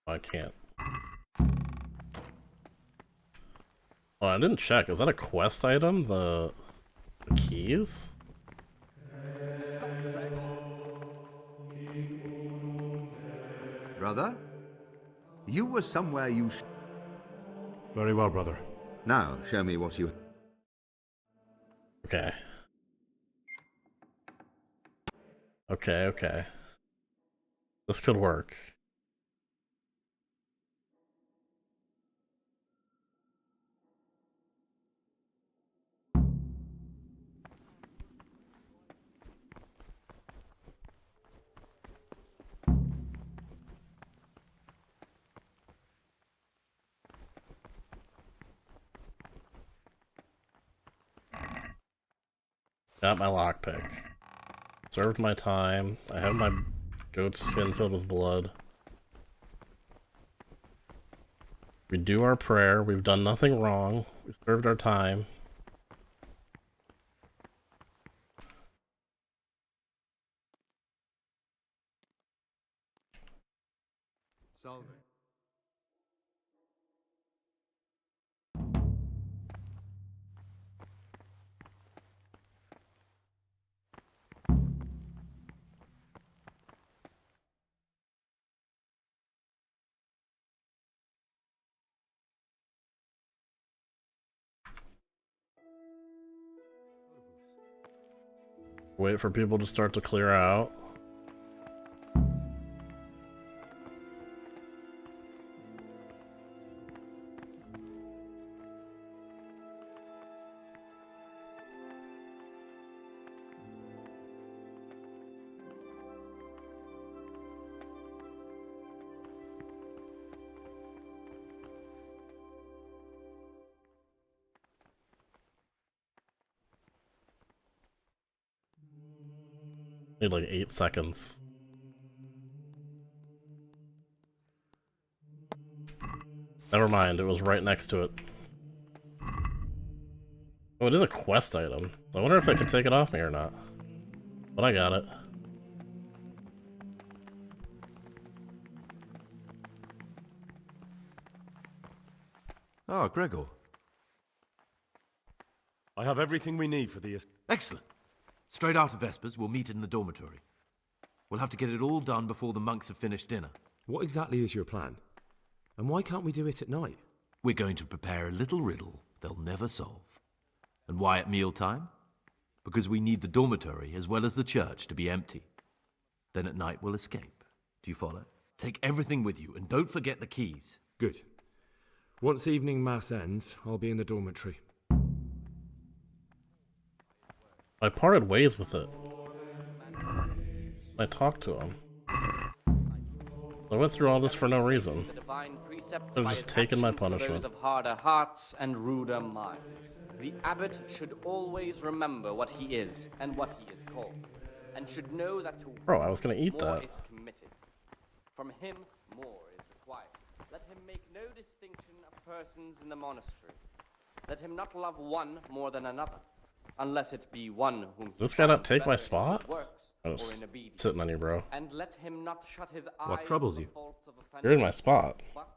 I can't. Oh, I didn't check. Is that a quest item? The keys? Brother? You were somewhere you Very well, brother. Now, show me what you... Okay. Okay. This could work. Got my lockpick. Served my time. I have my goat skin filled with blood. We do our prayer. We've done nothing wrong. We served our time. Salve. Wait for people to start to clear out. Need like 8 seconds. Never mind, it was right next to it. Oh, it is a quest item. So I wonder if I can take it off me or not. But I got it. Ah, Gregor. I have everything we need for the... Excellent. Straight after Vespers, we'll meet in the dormitory. We'll have to get it all done before the monks have finished dinner. What exactly is your plan? And why can't we do it at night? We're going to prepare a little riddle they'll never solve. And why at mealtime? Because we need the dormitory as well as the church to be empty. Then at night we'll escape. Do you follow? Take everything with you and don't forget the keys. Good. Once evening mass ends, I'll be in the dormitory. I parted ways with it. I talked to him. I went through all this for no reason. I've just taken my punishment. Those of harder hearts and ruder minds. The abbot should always remember what he is and what he is called, and should know that to Bro, I was gonna eat more that. is committed. From him, more is required. Let him make no distinction of persons in the monastery. Let him not love one more than another, unless it be one whom he This guy not finds take my better in spot? good works I or was in obedience. sitting on you, bro. And let him not shut his eyes What troubles to the you? faults of offenders. You're in my spot. But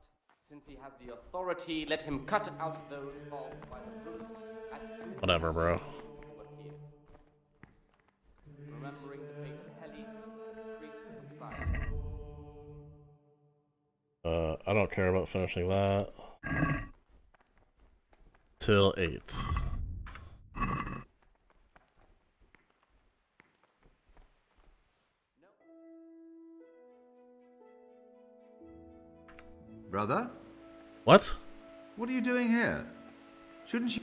since he has the authority, let him cut out those faults by the roots as soon Whatever, bro. as they appear. Remembering the fate of Heli, the priest of silence. I don't care about finishing that. Till 8. Brother? What? What are you doing here? Shouldn't you...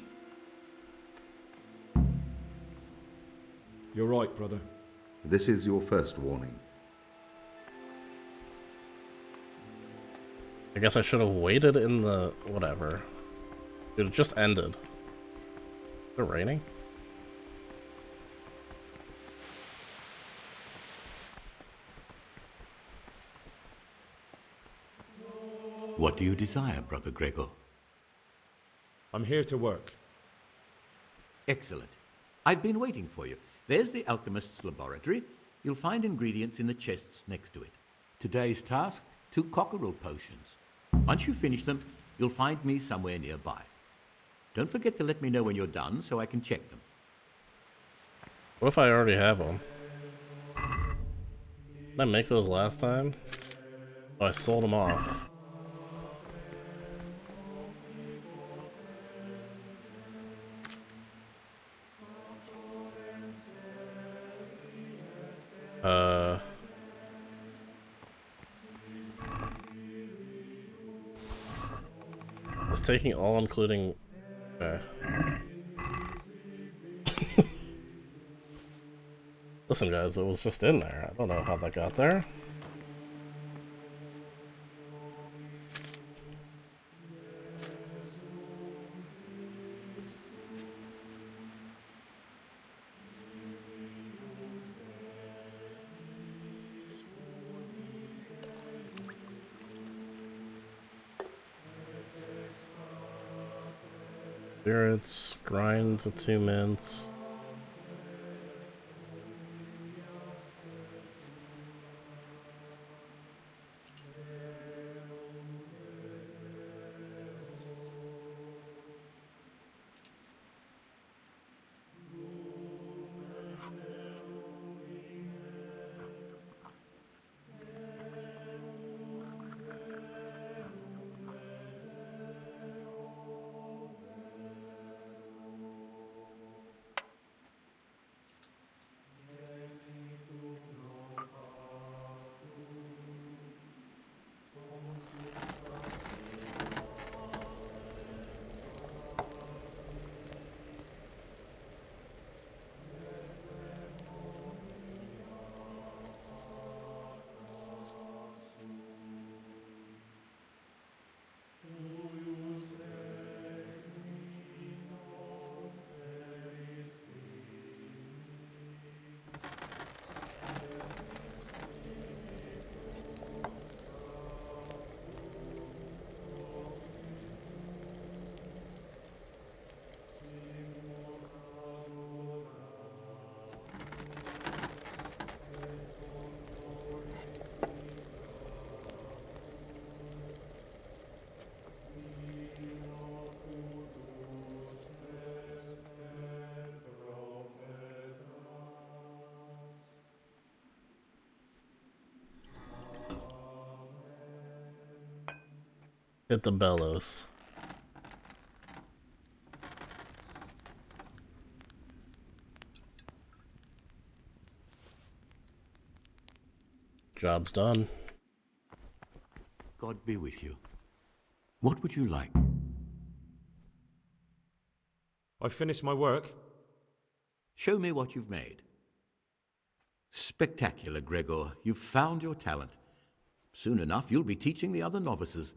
You're right, brother. This is your first warning. I guess I should have waited in the... whatever. Dude, it just ended. Is it raining? What do you desire, Brother Gregor? I'm here to work. Excellent. I've been waiting for you. There's the alchemist's laboratory. You'll find ingredients in the chests next to it. Today's task, 2 cockerel potions. Once you finish them, you'll find me somewhere nearby. Don't forget to let me know when you're done so I can check them. What if I already have them? Did I make those last time? Oh, I sold them off. It's taking all, including... Okay. Listen, guys, it was just in there. I don't know how that got there. Spirits, grind the 2 mints. Hit the bellows. Job's done. God be with you. What would you like? I've finished my work. Show me what you've made. Spectacular, Gregor. You've found your talent. Soon enough, you'll be teaching the other novices.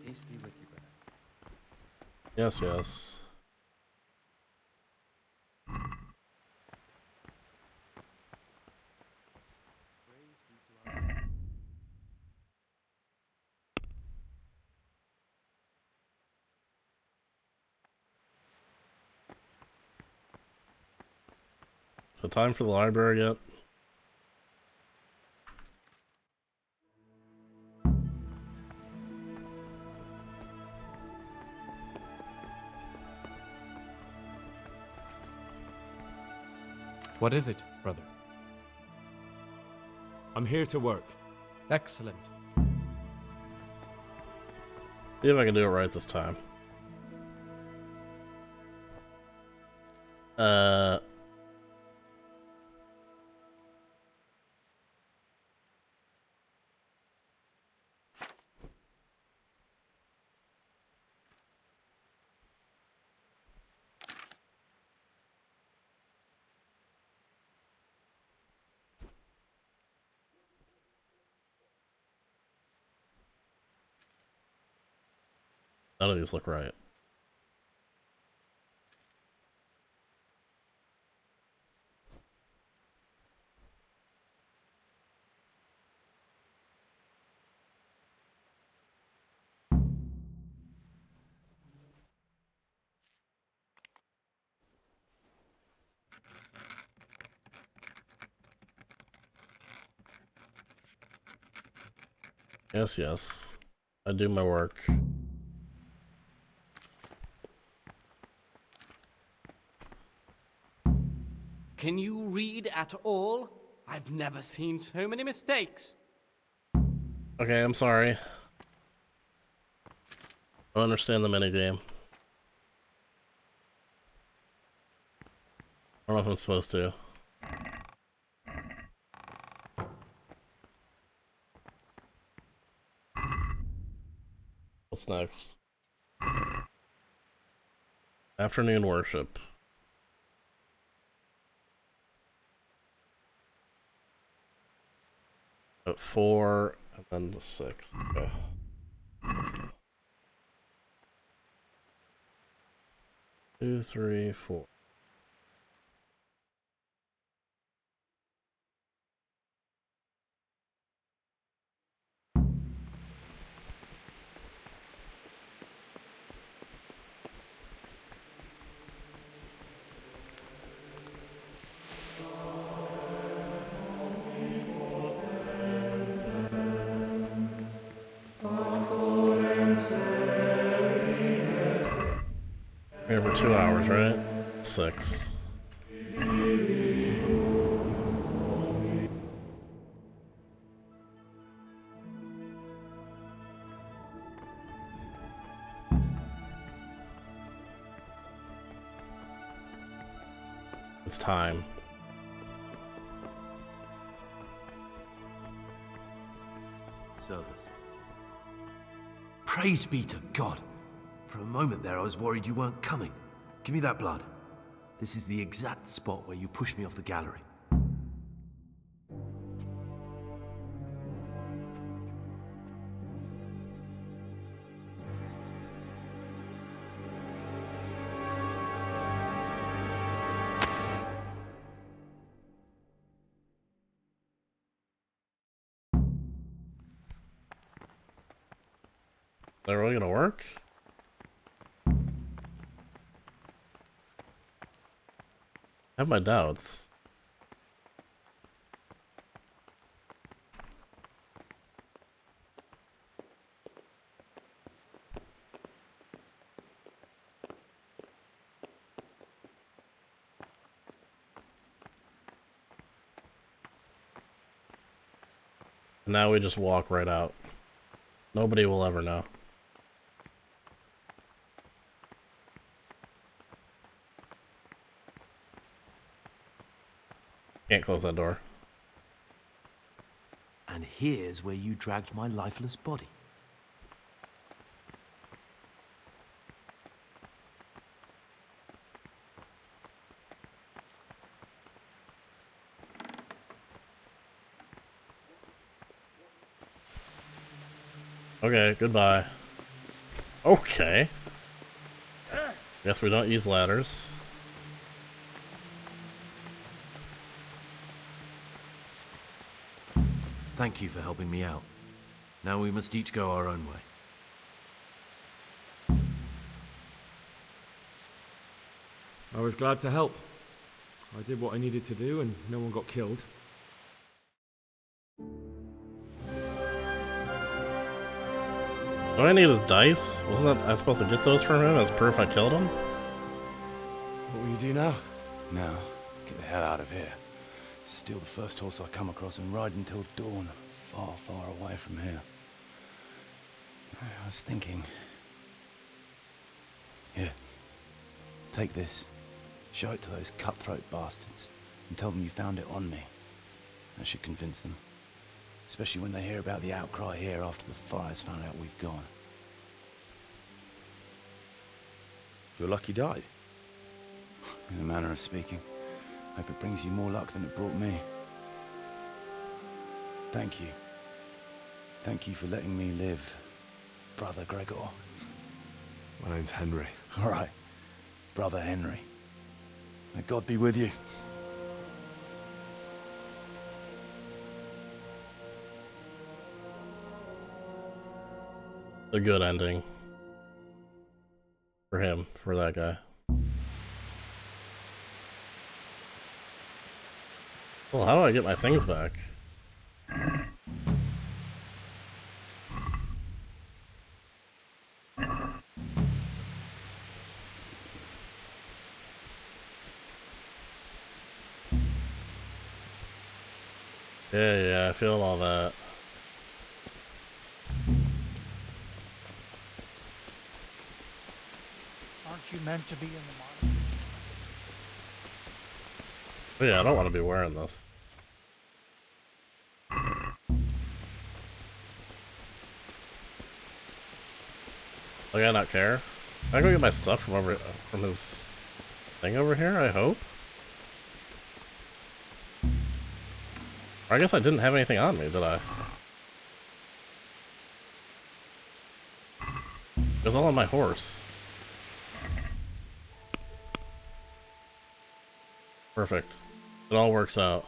Peace be with you, brother. Yes, yes. Is it time for the library yet? What is it, brother? I'm here to work. Excellent. See if I can do it right this time. None of these look right. Yes, yes. I do my work. Can you read at all? I've never seen so many mistakes. Okay, I'm sorry. I don't understand the minigame. I don't know if I'm supposed to. What's next? Afternoon worship. At 4 and then the 6. Okay. 2, 3, 4. Here for 2 hours, right? 6. It's time. Service. Praise be to God! For a moment there I was worried you weren't coming. Give me that blood. This is the exact spot where you pushed me off the gallery. Is that really gonna work? I have my doubts. Now we just walk right out. Nobody will ever know. Can't close that door. And here's where you dragged my lifeless body. Okay, goodbye. Okay. Guess we don't use ladders. Thank you for helping me out. Now we must each go our own way. I was glad to help. I did what I needed to do and no one got killed. Do I need his dice? Wasn't that I supposed to get those from him as proof I killed him? What will you do now? Now, get the hell out of here. Steal the first horse I come across and ride until dawn, far, far away from here. I was thinking... Here, take this. Show it to those cutthroat bastards and tell them you found it on me. That should convince them. Especially when they hear about the outcry here after the fires found out we've gone. Your lucky die? In a manner of speaking. Hope it brings you more luck than it brought me. Thank you. Thank you for letting me live, Brother Gregor. My name's Henry. All right, Brother Henry. May God be with you. A good ending. For him, for that guy. Well, how do I get my things back? Yeah, I feel all that. Aren't you meant to be in the monastery? But yeah, I don't want to be wearing this. Like, I not care. Can I go get my stuff from his thing over here? I hope. Or I guess I didn't have anything on me, did I? It was all on my horse. Perfect. It all works out.